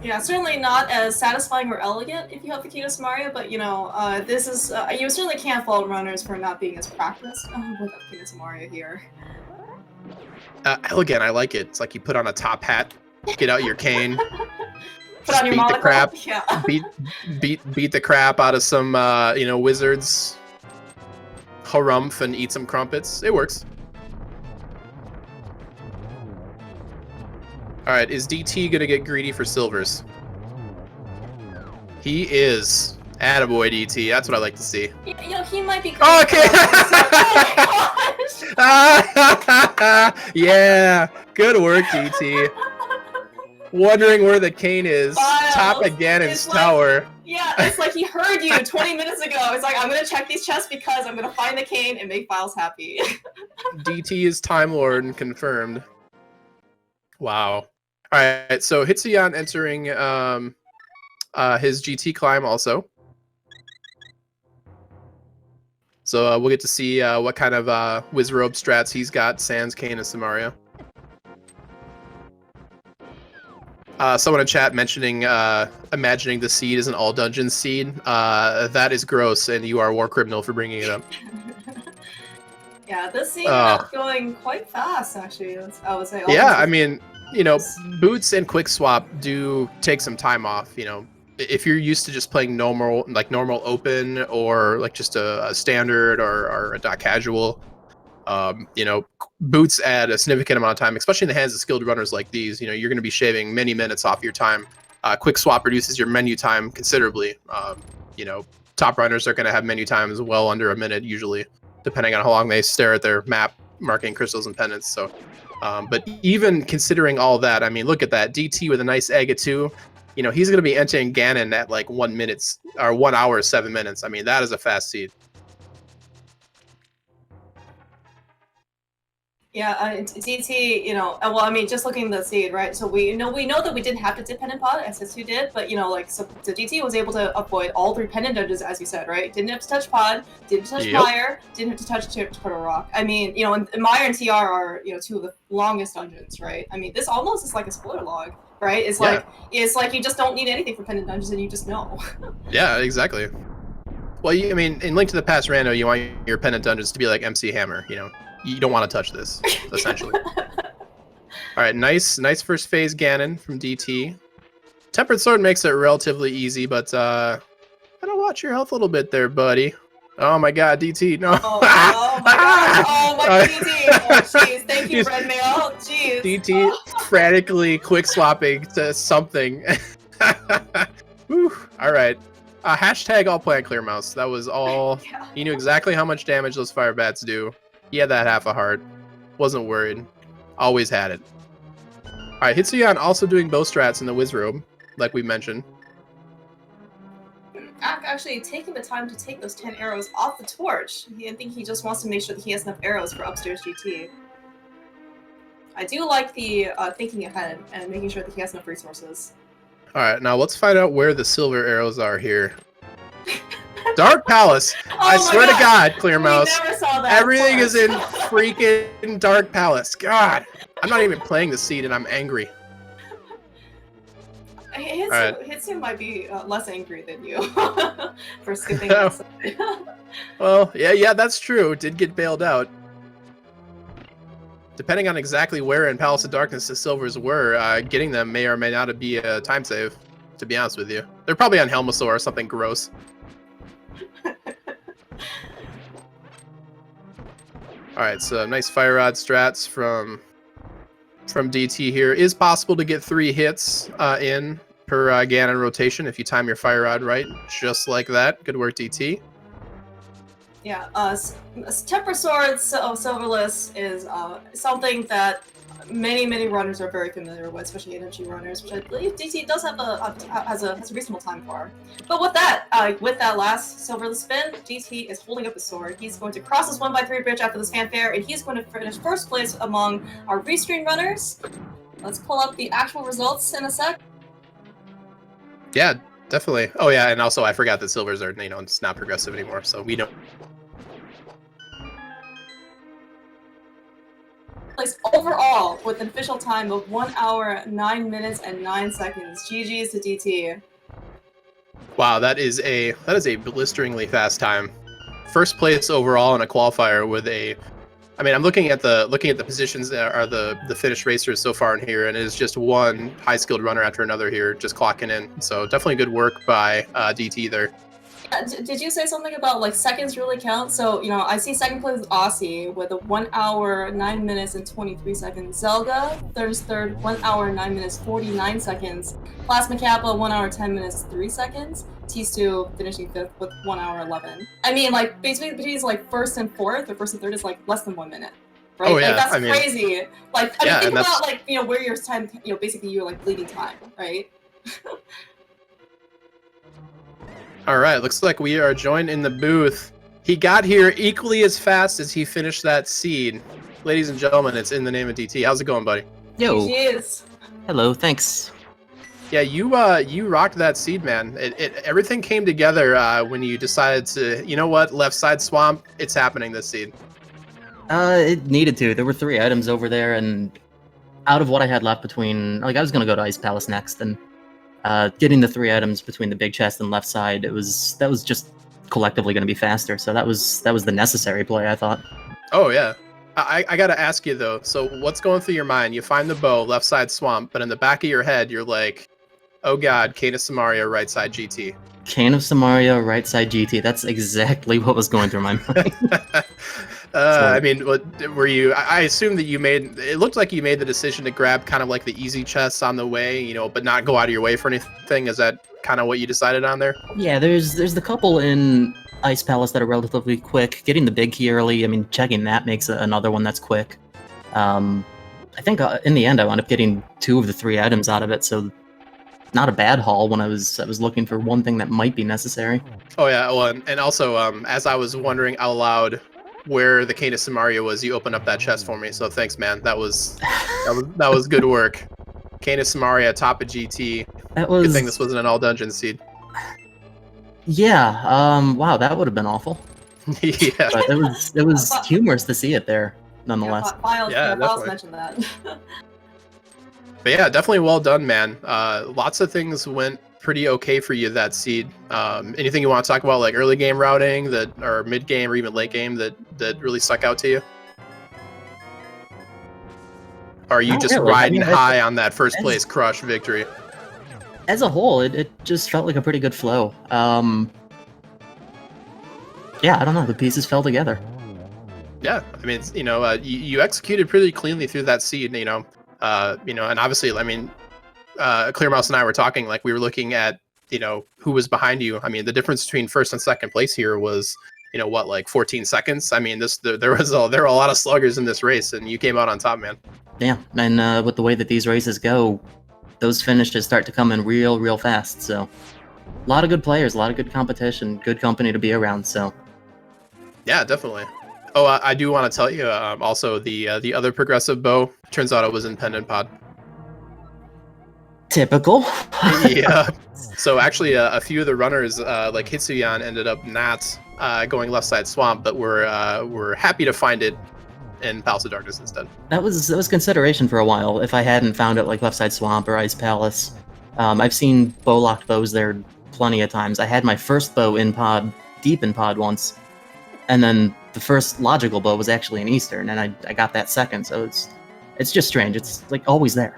Speaker 2: Yeah, certainly not as satisfying or elegant if you have the Canis Samaria, but this is you certainly can't fault runners for not being as practiced with the Canis Samaria here.
Speaker 1: Elegant, I like it. It's like you put on a top hat. Get out your cane.
Speaker 2: Put on your
Speaker 1: beat the crap.
Speaker 2: Yeah.
Speaker 1: beat the crap out of some wizards. Harumph and eat some crumpets. It works. All right, is DT gonna get greedy for silvers? He is. Attaboy, DT. That's what I like to see.
Speaker 2: He might be.
Speaker 1: Oh, okay. Yeah. Good work, DT. Wondering where the cane is.
Speaker 2: Files.
Speaker 1: Top again in tower.
Speaker 2: Yeah, it's like he heard you 20 minutes ago. It's like, I'm going to check these chests because I'm going to find the cane and make Files happy.
Speaker 1: DT is Time Lord and confirmed. Wow. All right, so Hitsuyan entering his GT climb also. So we'll get to see what kind of Wizrobe strats he's got, sans Canis Samaria. Someone in chat mentioning imagining the seed is an all dungeons seed. That is gross, and you are a war criminal for bringing it up.
Speaker 2: Yeah, this seed is going quite fast, actually. I would say.
Speaker 1: Yeah, I mean, Boots and Quick Swap do take some time off. if you're used to just playing normal open or like just a standard or a dot casual, you know, boots add a significant amount of time, especially in the hands of skilled runners like these. You know, you're going to be shaving many minutes off your time. Quick swap reduces your menu time considerably. You know, top runners are going to have menu times well under a minute usually, depending on how long they stare at their map marking crystals and pendants. So, but even considering all that, I mean, look at that DT with a nice Aga 2. You know, he's going to be entering Ganon at like 1 minute or 1 hour 7 minutes. I mean, that is a fast seed.
Speaker 2: Yeah, DT, you know, well, I mean, just looking at the seed, right? So we know that we didn't have to depend on pod, SS2 did, but you know, like, so DT was able to avoid all 3 pendant dungeons, as you said, right? Didn't have to touch pod, didn't touch Mire, didn't have to touch Turtle Rock. I mean, you know, and Mire and TR are, you know, 2 of the longest dungeons, right? I mean, this almost is like a spoiler log, right? It's like you just don't need anything for pendant dungeons, and you just know.
Speaker 1: Yeah, exactly. Well, I mean, in Link to the Past Rando, you want your pendant dungeons to be like MC Hammer, you know? You don't want to touch this, essentially. All right, nice first phase Ganon from DT. Tempered Sword makes it relatively easy, but gotta watch your health a little bit there, buddy. Oh my god, DT, no.
Speaker 2: Oh my god, oh my DT. Oh jeez, thank you, Red Mail. Jeez.
Speaker 1: DT frantically quick swapping to something. Whew. All right. Hashtag all plant clear mouse. That was all.
Speaker 2: Yeah.
Speaker 1: He knew exactly how much damage those fire bats do. He had that half a heart. Wasn't worried. Always had it. Alright, Hitsuyan also doing bow strats in the Wizrobe, like we mentioned.
Speaker 2: Actually, taking the time to take those 10 arrows off the torch. I think he just wants to make sure that he has enough arrows for upstairs GT. I do like the thinking ahead and making sure that he has enough resources.
Speaker 1: Alright, now let's find out where the silver arrows are here. Dark Palace. I swear to God, Clear Mouse.
Speaker 2: Never saw that
Speaker 1: everything is in freaking Dark Palace. God, I'm not even playing the seed and I'm angry.
Speaker 2: Hitsu might be less angry than you for skipping that side.
Speaker 1: Well, yeah, that's true. Did get bailed out. Depending on exactly where in Palace of Darkness the silvers were, getting them may or may not be a time save, to be honest with you. They're probably on Helmasaur or something gross. Alright, so nice Fire Rod strats from DT here. Is possible to get 3 hits in per Ganon rotation if you time your Fire Rod right, just like that. Good work, DT.
Speaker 2: Yeah, Temper Sword Silverless is something that many runners are very familiar with, especially energy runners, which I believe DT does have has a reasonable time for. But with that last Silverless spin, DT is holding up his sword. He's going to cross this 1x3 bridge after this fanfare, and he's going to finish first place among our restream runners. Let's pull up the actual results in a sec.
Speaker 1: Yeah, definitely. Oh yeah, and also I forgot that silvers are, you know, it's not progressive anymore, so we don't.
Speaker 2: Place overall with an official time of 1 hour 9 minutes and 9 seconds. GG's to DT.
Speaker 1: Wow, that is a blisteringly fast time. First place overall in a qualifier with a. I mean, I'm looking at the positions that are the finished racers so far in here, and it is just one high skilled runner after another here, just clocking in. So definitely good work by DT there.
Speaker 2: Did you say something about like seconds really count? So, you know, I see second place Aussie with a 1 hour 9 minutes and 23 seconds. Zelda, third 1 hour 9 minutes 49 seconds. Plasma Kappa 1 hour 10 minutes 3 seconds. T2 finishing 5th with 1 hour 11. I mean, like basically between like first and fourth, or first and third is like less than 1 minute. Right?
Speaker 1: Oh yeah,
Speaker 2: like, that's crazy. Like, I mean, think about like, you know, where your time, you know, basically you're like bleeding time, right?
Speaker 1: All right, looks like we are joined in the booth. He got here equally as fast as he finished that seed. Ladies and gentlemen, it's in the name of DT. How's it going, buddy?
Speaker 3: Yo.
Speaker 2: Cheers.
Speaker 3: Hello, thanks.
Speaker 1: Yeah, you rocked that seed, man. Everything came together when you decided to, you know what, left side swamp, it's happening this seed.
Speaker 3: It needed to. There were 3 items over there, and out of what I had left between, like, I was gonna go to Ice Palace next, and getting the 3 items between the big chest and left side, that was just collectively going to be faster. So that was the necessary play, I thought.
Speaker 1: Oh yeah, I gotta ask you though. So what's going through your mind? You find the bow, left side swamp, but in the back of your head, you're like, Oh God, Kane of Samaria, right side GT.
Speaker 3: Kane of Samaria, right side GT. That's exactly what was going through my mind.
Speaker 1: I mean, what were you? I assume that you made. It looked like you made the decision to grab kind of like the easy chests on the way, you know, but not go out of your way for anything. Is that kind of what you decided on there?
Speaker 3: Yeah, there's the couple in Ice Palace that are relatively quick. Getting the big key early, I mean, checking that makes another one that's quick. I think in the end I wound up getting 2 of the 3 items out of it, so not a bad haul when I was looking for one thing that might be necessary.
Speaker 1: Oh yeah, well, and also as I was wondering out loud where the Kane of Samaria was, you opened up that chest for me. So thanks, man. That was good work. Kane of Samaria, top of GT.
Speaker 3: That was
Speaker 1: Good thing this wasn't an all dungeon seed.
Speaker 3: Yeah. Wow, that would have been awful.
Speaker 1: Yeah.
Speaker 3: But it was humorous to see it there, nonetheless.
Speaker 2: Files mentioned that.
Speaker 1: But yeah, definitely well done, man. Lots of things went pretty okay for you that seed. Anything you want to talk about, like early game routing, that or mid game or even late game that really stuck out to you? Or are you
Speaker 3: Not
Speaker 1: just
Speaker 3: really.
Speaker 1: riding high on that first place crush victory?
Speaker 3: As a whole, it just felt like a pretty good flow. Yeah, I don't know. The pieces fell together.
Speaker 1: Yeah, I mean, it's, you executed pretty cleanly through that seed. And obviously, I mean, Clearmouse and I were talking, like we were looking at, who was behind you. I mean, the difference between first and second place here was, like 14 seconds. I mean, there were a lot of sluggers in this race, and you came out on top, man.
Speaker 3: Yeah, and with the way that these races go, those finishes start to come in real fast. So, a lot of good players, a lot of good competition, good company to be around. So,
Speaker 1: yeah, definitely. Oh, I do want to tell you also the other progressive bow. Turns out it was in Pendant Pod.
Speaker 3: Typical.
Speaker 1: Yeah. So actually, a few of the runners, like Hitsuyan, ended up not going left side swamp, but we're happy to find it in Palace of Darkness instead. That
Speaker 3: was consideration for a while. If I hadn't found it like left side swamp or Ice Palace, I've seen bow locked bows there plenty of times. I had my first bow in pod, deep in pod once, and then the first logical bow was actually in Eastern, and I got that second. So it's just strange. It's like always there.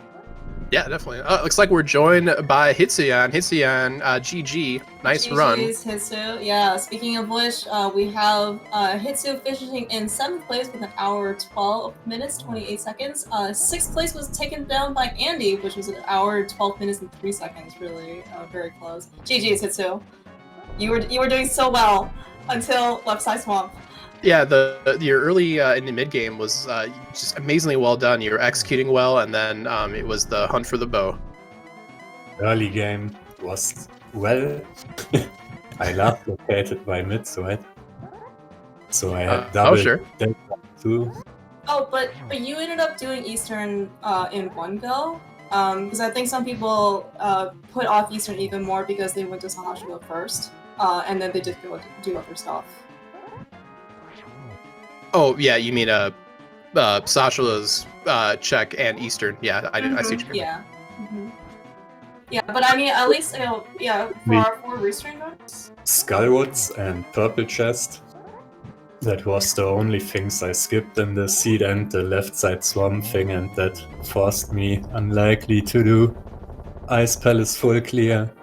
Speaker 1: Yeah, definitely. Looks like we're joined by Hitsuyan. Hitsuyan, GG. Nice run.
Speaker 2: Hitsu. Yeah, speaking of which, we have Hitsu finishing in 7th place with an hour 12 minutes, 28 seconds. 6th place was taken down by Andy, which was an hour 12 minutes and 3 seconds. Really, very close. GG's, Hitsu. You were doing so well until left side swamp.
Speaker 1: Yeah, your early in the mid game was just amazingly well done. You were executing well, and then it was the hunt for the bow.
Speaker 4: Early game was well. I last located by mid, right? So I had double delta too.
Speaker 2: Oh, but you ended up doing Eastern in one go, because I think some people put off Eastern even more because they went to Sahashima first, and then they just do other stuff.
Speaker 1: Oh yeah, you mean Sashala's check and Eastern? Yeah, I see what you mean.
Speaker 2: Yeah. Mm-hmm. Yeah, but I mean, at least for our 4 restraint runs.
Speaker 4: Skullwoods and Purple Chest. That was the only things I skipped in the seed and the left side swamp thing, and that forced me unlikely to do Ice Palace full clear.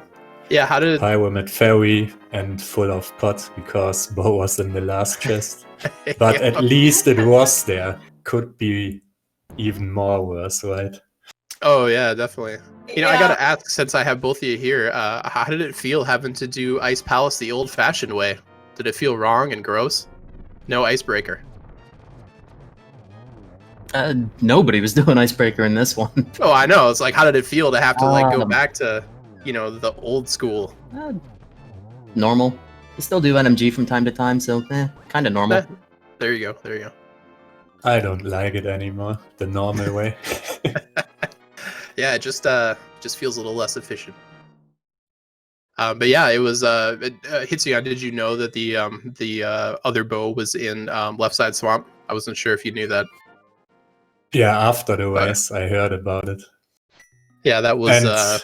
Speaker 1: Yeah, how did
Speaker 4: Pyramid Ferry and full of pot because bow was in the last chest. But at least it was there. Could be even more worse, right?
Speaker 1: Oh yeah, definitely. I gotta ask, since I have both of you here, how did it feel having to do Ice Palace the old-fashioned way? Did it feel wrong and gross? No icebreaker.
Speaker 3: Nobody was doing icebreaker in this one.
Speaker 1: Oh, I know. It's like, how did it feel to have to go back to, the old school?
Speaker 3: Normal. I still do NMG from time to time, so kind of normal.
Speaker 1: There you go.
Speaker 4: I don't like it anymore. The normal way.
Speaker 1: Yeah, it just feels a little less efficient. But yeah, it was Hitsuyan. Did you know that the other bow was in left side swamp? I wasn't sure if you knew that.
Speaker 4: Yeah, after the race, I heard about it.
Speaker 1: Yeah, that was.
Speaker 4: And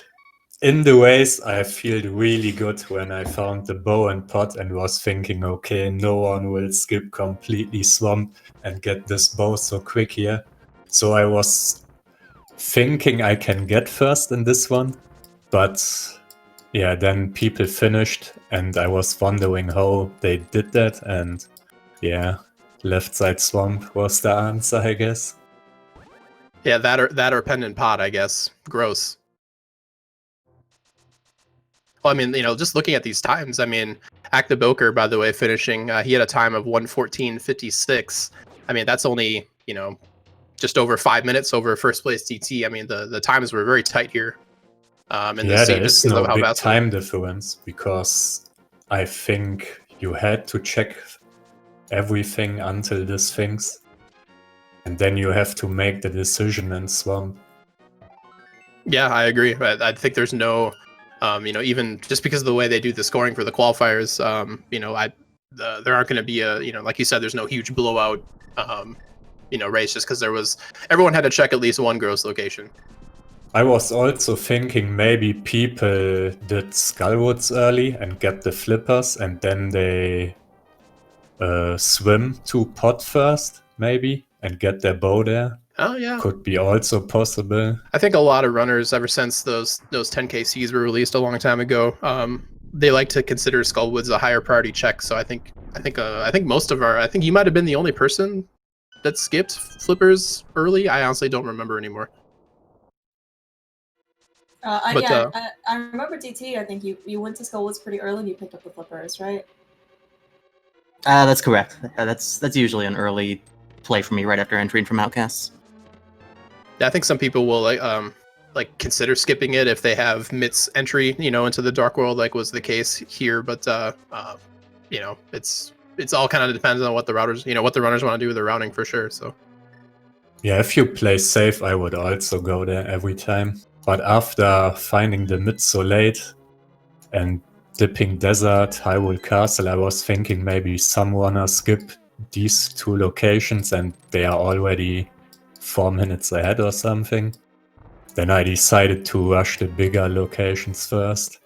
Speaker 4: in the race, I feel really good when I found the bow and pot and was thinking, okay, no one will skip completely swamp and get this bow so quick here. So I was thinking I can get first in this one. But yeah, then people finished, and I was wondering how they did that, and yeah, left side swamp was the answer, I guess.
Speaker 1: Yeah, that or pendant pot, I guess. Gross. Well, I mean, just looking at these times, I mean, Active Boker, by the way, finishing, he had a time of 1:14.56. I mean, that's only, just over 5 minutes over first place DT. I mean, the times were very tight here. In
Speaker 4: Yeah,
Speaker 1: the
Speaker 4: there
Speaker 1: scene, just
Speaker 4: is
Speaker 1: because
Speaker 4: no
Speaker 1: of how
Speaker 4: big
Speaker 1: fast.
Speaker 4: time difference, because I think you had to check everything until this things, and then you have to make the decision in swamp.
Speaker 1: Yeah, I agree. I think there's no, even just because of the way they do the scoring for the qualifiers, there aren't going to be like you said, there's no huge blowout, race just because everyone had to check at least one gross location.
Speaker 4: I was also thinking maybe people did Skullwoods early and get the flippers, and then they swim to pot first, maybe, and get their bow there.
Speaker 1: Oh yeah,
Speaker 4: Could be also possible.
Speaker 1: I think a lot of runners, ever since those 10kcs were released a long time ago, they like to consider Skullwoods a higher priority check. So I think most of I think you might have been the only person that skipped flippers early. I honestly don't remember anymore.
Speaker 2: I remember DT. I think you went to Skullwoods pretty early and you picked up the flippers, right?
Speaker 3: That's correct. That's usually an early play for me right after entering from Outcasts.
Speaker 1: Yeah, I think some people will like consider skipping it if they have Mitt's entry, into the Dark World, like was the case here. But it's all kind of depends on what the routers, what the runners want to do with their routing for sure. So
Speaker 4: yeah, if you play safe, I would also go there every time. But after finding the mid so late and dipping Desert, Hyrule Castle, I was thinking maybe some runners skip these two locations and they are already 4 minutes ahead or something. Then I decided to rush the bigger locations first.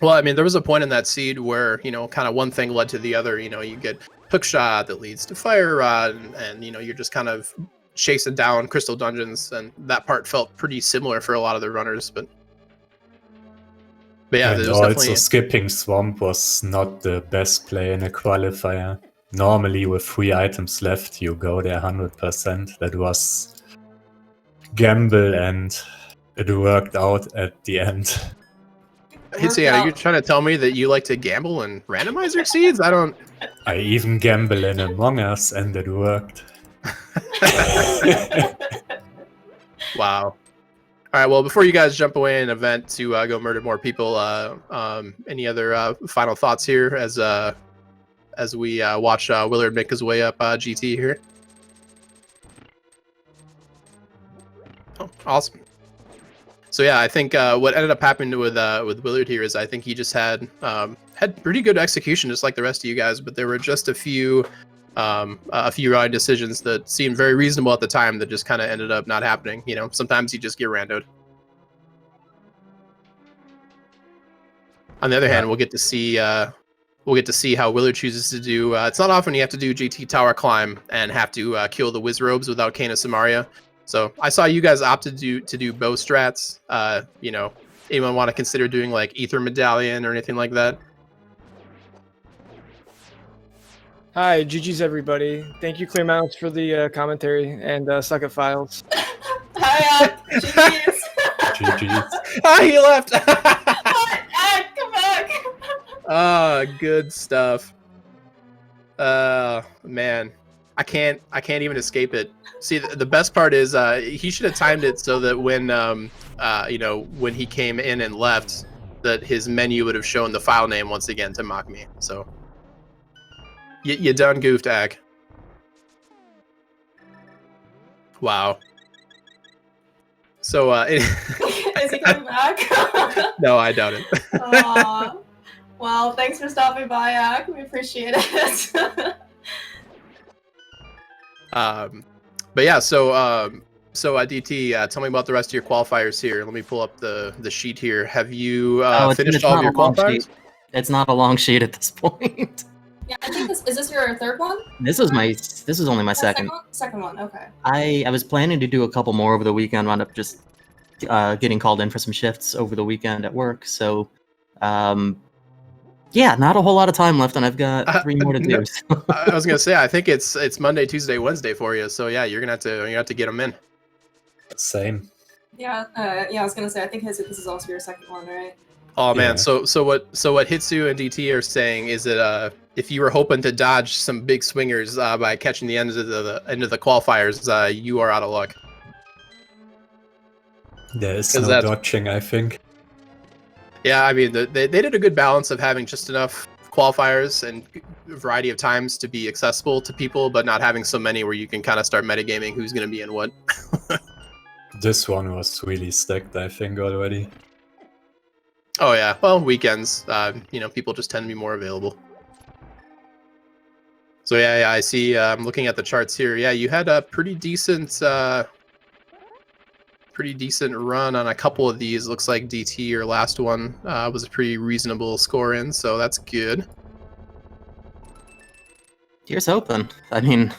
Speaker 1: Well, I mean, there was a point in that seed where, kind of one thing led to the other. You get hook shot that leads to fire rod, and you're just kind of chasing down crystal dungeons, and that part felt pretty similar for a lot of the runners. But yeah,
Speaker 4: and also definitely skipping swamp was not the best play in a qualifier. Normally, with 3 items left, you go there 100%. That was gamble, and it worked out at the end.
Speaker 1: Hitsy, are you trying to tell me that you like to gamble in randomizer seeds?
Speaker 4: I even gamble in Among Us, and it worked.
Speaker 1: Wow. All right, well, before you guys jump away in an event to go murder more people, any other final thoughts here as we watch Willard make his way up GT here? Oh, awesome. So yeah, I think what ended up happening with Willard here is I think he just had pretty good execution, just like the rest of you guys, but there were just a few ride decisions that seemed very reasonable at the time that just kind of ended up not happening. Sometimes you just get randoed. On the other hand, we'll get to see how Willard chooses to do. It's not often you have to do GT tower climb and have to kill the Wizrobes without Kane of Samaria. So I saw you guys opt to do bow strats. Anyone want to consider doing like Ether Medallion or anything like that?
Speaker 5: Hi, GG's everybody. Thank you, Clear Mounts, for the commentary, and Suck at Files.
Speaker 2: Hi, GG's.
Speaker 4: GG's.
Speaker 1: He left.
Speaker 2: Come back.
Speaker 1: Good stuff. Man, I can't even escape it. See, the best part is he should have timed it so that when when he came in and left, that his menu would have shown the file name once again to mock me. So you done goofed, Ag. Wow. So
Speaker 2: is he coming back?
Speaker 1: No, I doubt it.
Speaker 2: Well, thanks for stopping by, Ak. We appreciate it.
Speaker 1: But yeah, so DT, tell me about the rest of your qualifiers here. Let me pull up the sheet here. Have you finished all of your qualifiers?
Speaker 3: It's not a long sheet at this point.
Speaker 2: Yeah, I think is this your third one?
Speaker 3: This is only my second.
Speaker 2: Second one, okay.
Speaker 3: I was planning to do a couple more over the weekend, wound up just getting called in for some shifts over the weekend at work. So, yeah, not a whole lot of time left, and I've got 3 more to do. So.
Speaker 1: I was gonna say, I think it's Monday, Tuesday, Wednesday for you. So yeah, you're gonna have to get them in.
Speaker 4: Same.
Speaker 2: Yeah, yeah. I was gonna say, I think this is also your second one, right?
Speaker 1: Oh man,
Speaker 4: Yeah.
Speaker 1: so what Hitsu and DT are saying is that if you were hoping to dodge some big swingers by catching the end of the end of the qualifiers, you are out of luck.
Speaker 4: There is
Speaker 1: 'Cause
Speaker 4: no
Speaker 1: that's-
Speaker 4: dodging, I think.
Speaker 1: Yeah, I mean they did a good balance of having just enough qualifiers and a variety of times to be accessible to people, but not having so many where you can kind of start metagaming who's going to be in what.
Speaker 4: This one was really stacked, I think, already.
Speaker 1: Oh yeah, well weekends, people just tend to be more available. So yeah, I see. I'm looking at the charts here. Yeah, you had a pretty decent run on a couple of these. Looks like DT, your last one, was a pretty reasonable score in, so that's good.
Speaker 3: Here's hoping. I mean,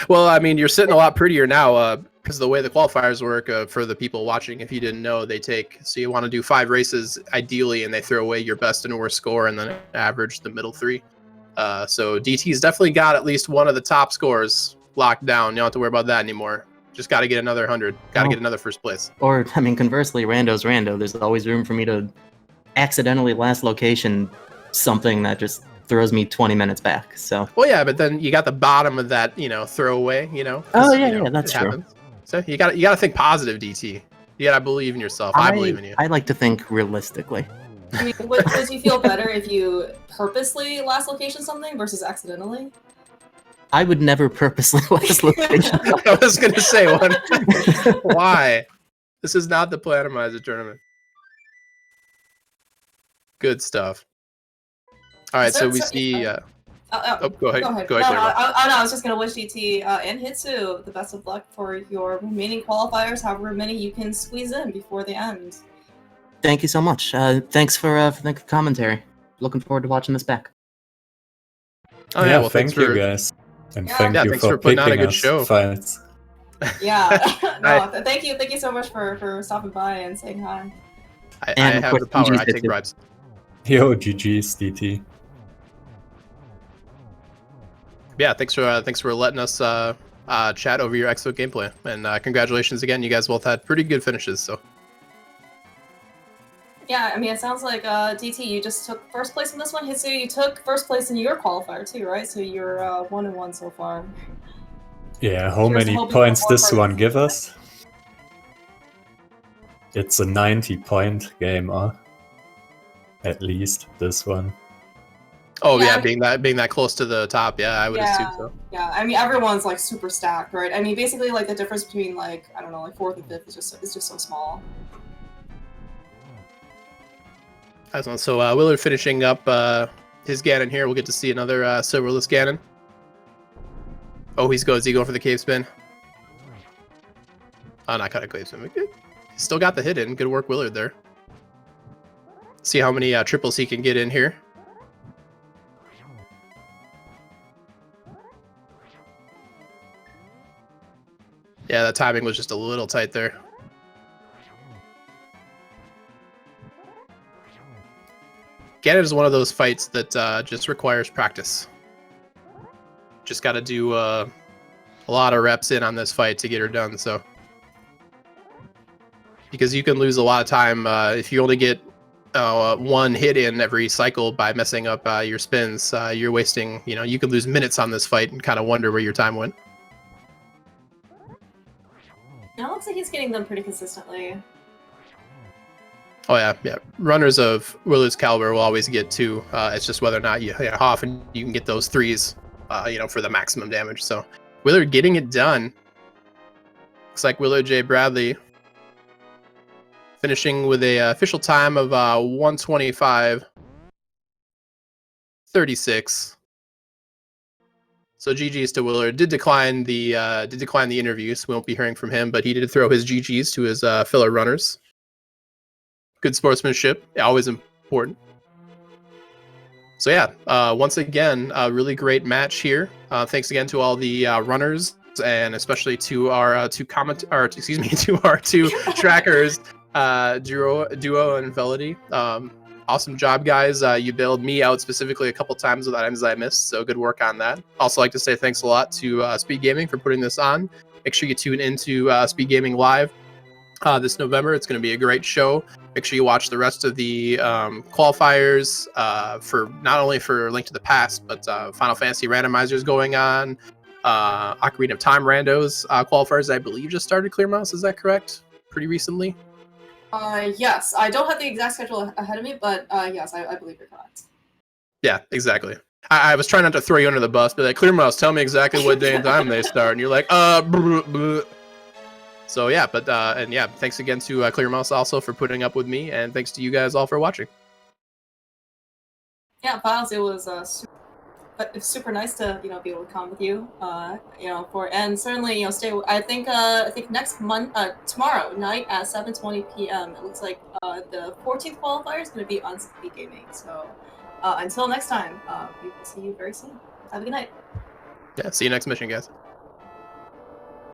Speaker 1: Well, I mean, you're sitting a lot prettier now because of the way the qualifiers work. For the people watching, if you didn't know, so you want to do 5 races ideally, and they throw away your best and worst score and then average the middle 3. So DT's definitely got at least one of the top scores locked down. You don't have to worry about that anymore. Just got to get another 100. Got to get another first place.
Speaker 3: or, I mean, conversely, rando's rando. There's always room for me to accidentally last location something that just throws me 20 minutes back. So.
Speaker 1: Well, yeah, but then you got the bottom of that, throwaway. 'Cause,
Speaker 3: Oh yeah, that's
Speaker 1: it
Speaker 3: true.
Speaker 1: happens. So you got to think positive, DT. You got to believe in yourself. I believe in you.
Speaker 3: I like to think realistically.
Speaker 2: I mean, would you feel better if you purposely last location something versus accidentally?
Speaker 3: I would never purposely last location.
Speaker 1: I was gonna say one. Why? This is not the Randomizer tournament. Good stuff. All right, so we see. Go ahead.
Speaker 2: Go ahead.
Speaker 1: Go ahead,
Speaker 2: No,
Speaker 1: Claire.
Speaker 2: I was just gonna wish DT and Hitsu the best of luck for your remaining qualifiers, however many you can squeeze in before the end.
Speaker 3: Thank you so much. Thanks for the commentary. Looking forward to watching this back.
Speaker 1: Oh yeah, well, thanks
Speaker 4: thank you
Speaker 1: for
Speaker 4: guys. And
Speaker 2: Yeah.
Speaker 4: thank
Speaker 1: Yeah,
Speaker 4: you
Speaker 1: thanks
Speaker 4: for
Speaker 1: for putting on a
Speaker 4: picking
Speaker 1: good
Speaker 4: us
Speaker 1: show.
Speaker 4: fights.
Speaker 2: Yeah. No, thank you so much for stopping by and saying hi.
Speaker 1: I
Speaker 3: And of
Speaker 1: have
Speaker 3: course,
Speaker 1: the power.
Speaker 3: GG's
Speaker 1: I take
Speaker 3: Hitsu.
Speaker 1: bribes.
Speaker 4: Yo, GG's, DT.
Speaker 1: Yeah, thanks for letting us chat over your excellent gameplay, and congratulations again. You guys both had pretty good finishes. So
Speaker 2: Yeah, I mean, it sounds like DT, you just took first place in this one. Hitsu, you took first place in your qualifier too, right? So you're 1-1 so far.
Speaker 4: Yeah, how
Speaker 2: Here's
Speaker 4: many
Speaker 2: hoping for
Speaker 4: points
Speaker 2: more
Speaker 4: this
Speaker 2: points.
Speaker 4: one give us? It's a 90-point game, at least this one.
Speaker 1: oh yeah,
Speaker 2: Yeah.
Speaker 1: being that close to the top, yeah, I would assume so.
Speaker 2: Yeah, I mean, everyone's like super stacked, right? I mean, basically, like the difference between like I don't know, like 4th and 5th is just so small.
Speaker 1: Excellent. So Willard finishing up his Ganon here. We'll get to see another silverless Ganon. Oh, is he going for the cave spin? Oh, not kind of cave spin. Good. Still got the hit in. Good work, Willard there. See how many triples he can get in here. Yeah, the timing was just a little tight there. Ganon is one of those fights that just requires practice. Just got to do a lot of reps in on this fight to get her done. So, because you can lose a lot of time if you only get one hit in every cycle by messing up your spins. You're wasting. You could lose minutes on this fight and kind of wonder where your time went.
Speaker 2: It looks like he's getting them pretty consistently.
Speaker 1: Oh yeah. Runners of Willard's caliber will always get 2. It's just whether or not how often you can get those 3s, for the maximum damage. So Willard getting it done. Looks like Willard J. Bradley finishing with a official time of 1:25:36. So GG's to Willard. Did decline the interview, so we won't be hearing from him. But he did throw his GG's to his fellow runners. Good sportsmanship, always important. So yeah, once again, a really great match here. Thanks again to all the runners and especially to our two trackers, Duo and Velody. Awesome job, guys. You bailed me out specifically a couple times with items I missed, so good work on that. Also like to say thanks a lot to SpeedGaming for putting this on. Make sure you tune into SpeedGaming Live this November. It's going to be a great show. Make sure you watch the rest of the qualifiers for not only for Link to the Past, but Final Fantasy randomizers going on. Ocarina of Time randos qualifiers, I believe, just started. Clear Mouse, is that correct? Pretty recently.
Speaker 2: Yes, I don't have the exact schedule ahead of me, but yes, I believe you're correct.
Speaker 1: Yeah, exactly. I was trying not to throw you under the bus, but like, Clear Mouse, tell me exactly what day and time they start, and you're like, So yeah, but and yeah, thanks again to Clear Mouse also for putting up with me, and thanks to you guys all for watching.
Speaker 2: Yeah, Files, it was super nice to be able to come with you, and certainly stay. I think next month, tomorrow night at 7:20 p.m. It looks like the 14th qualifier is going to be on SpeedGaming. So until next time, we will see you very soon. Have a good night.
Speaker 1: Yeah, see you next mission, guys.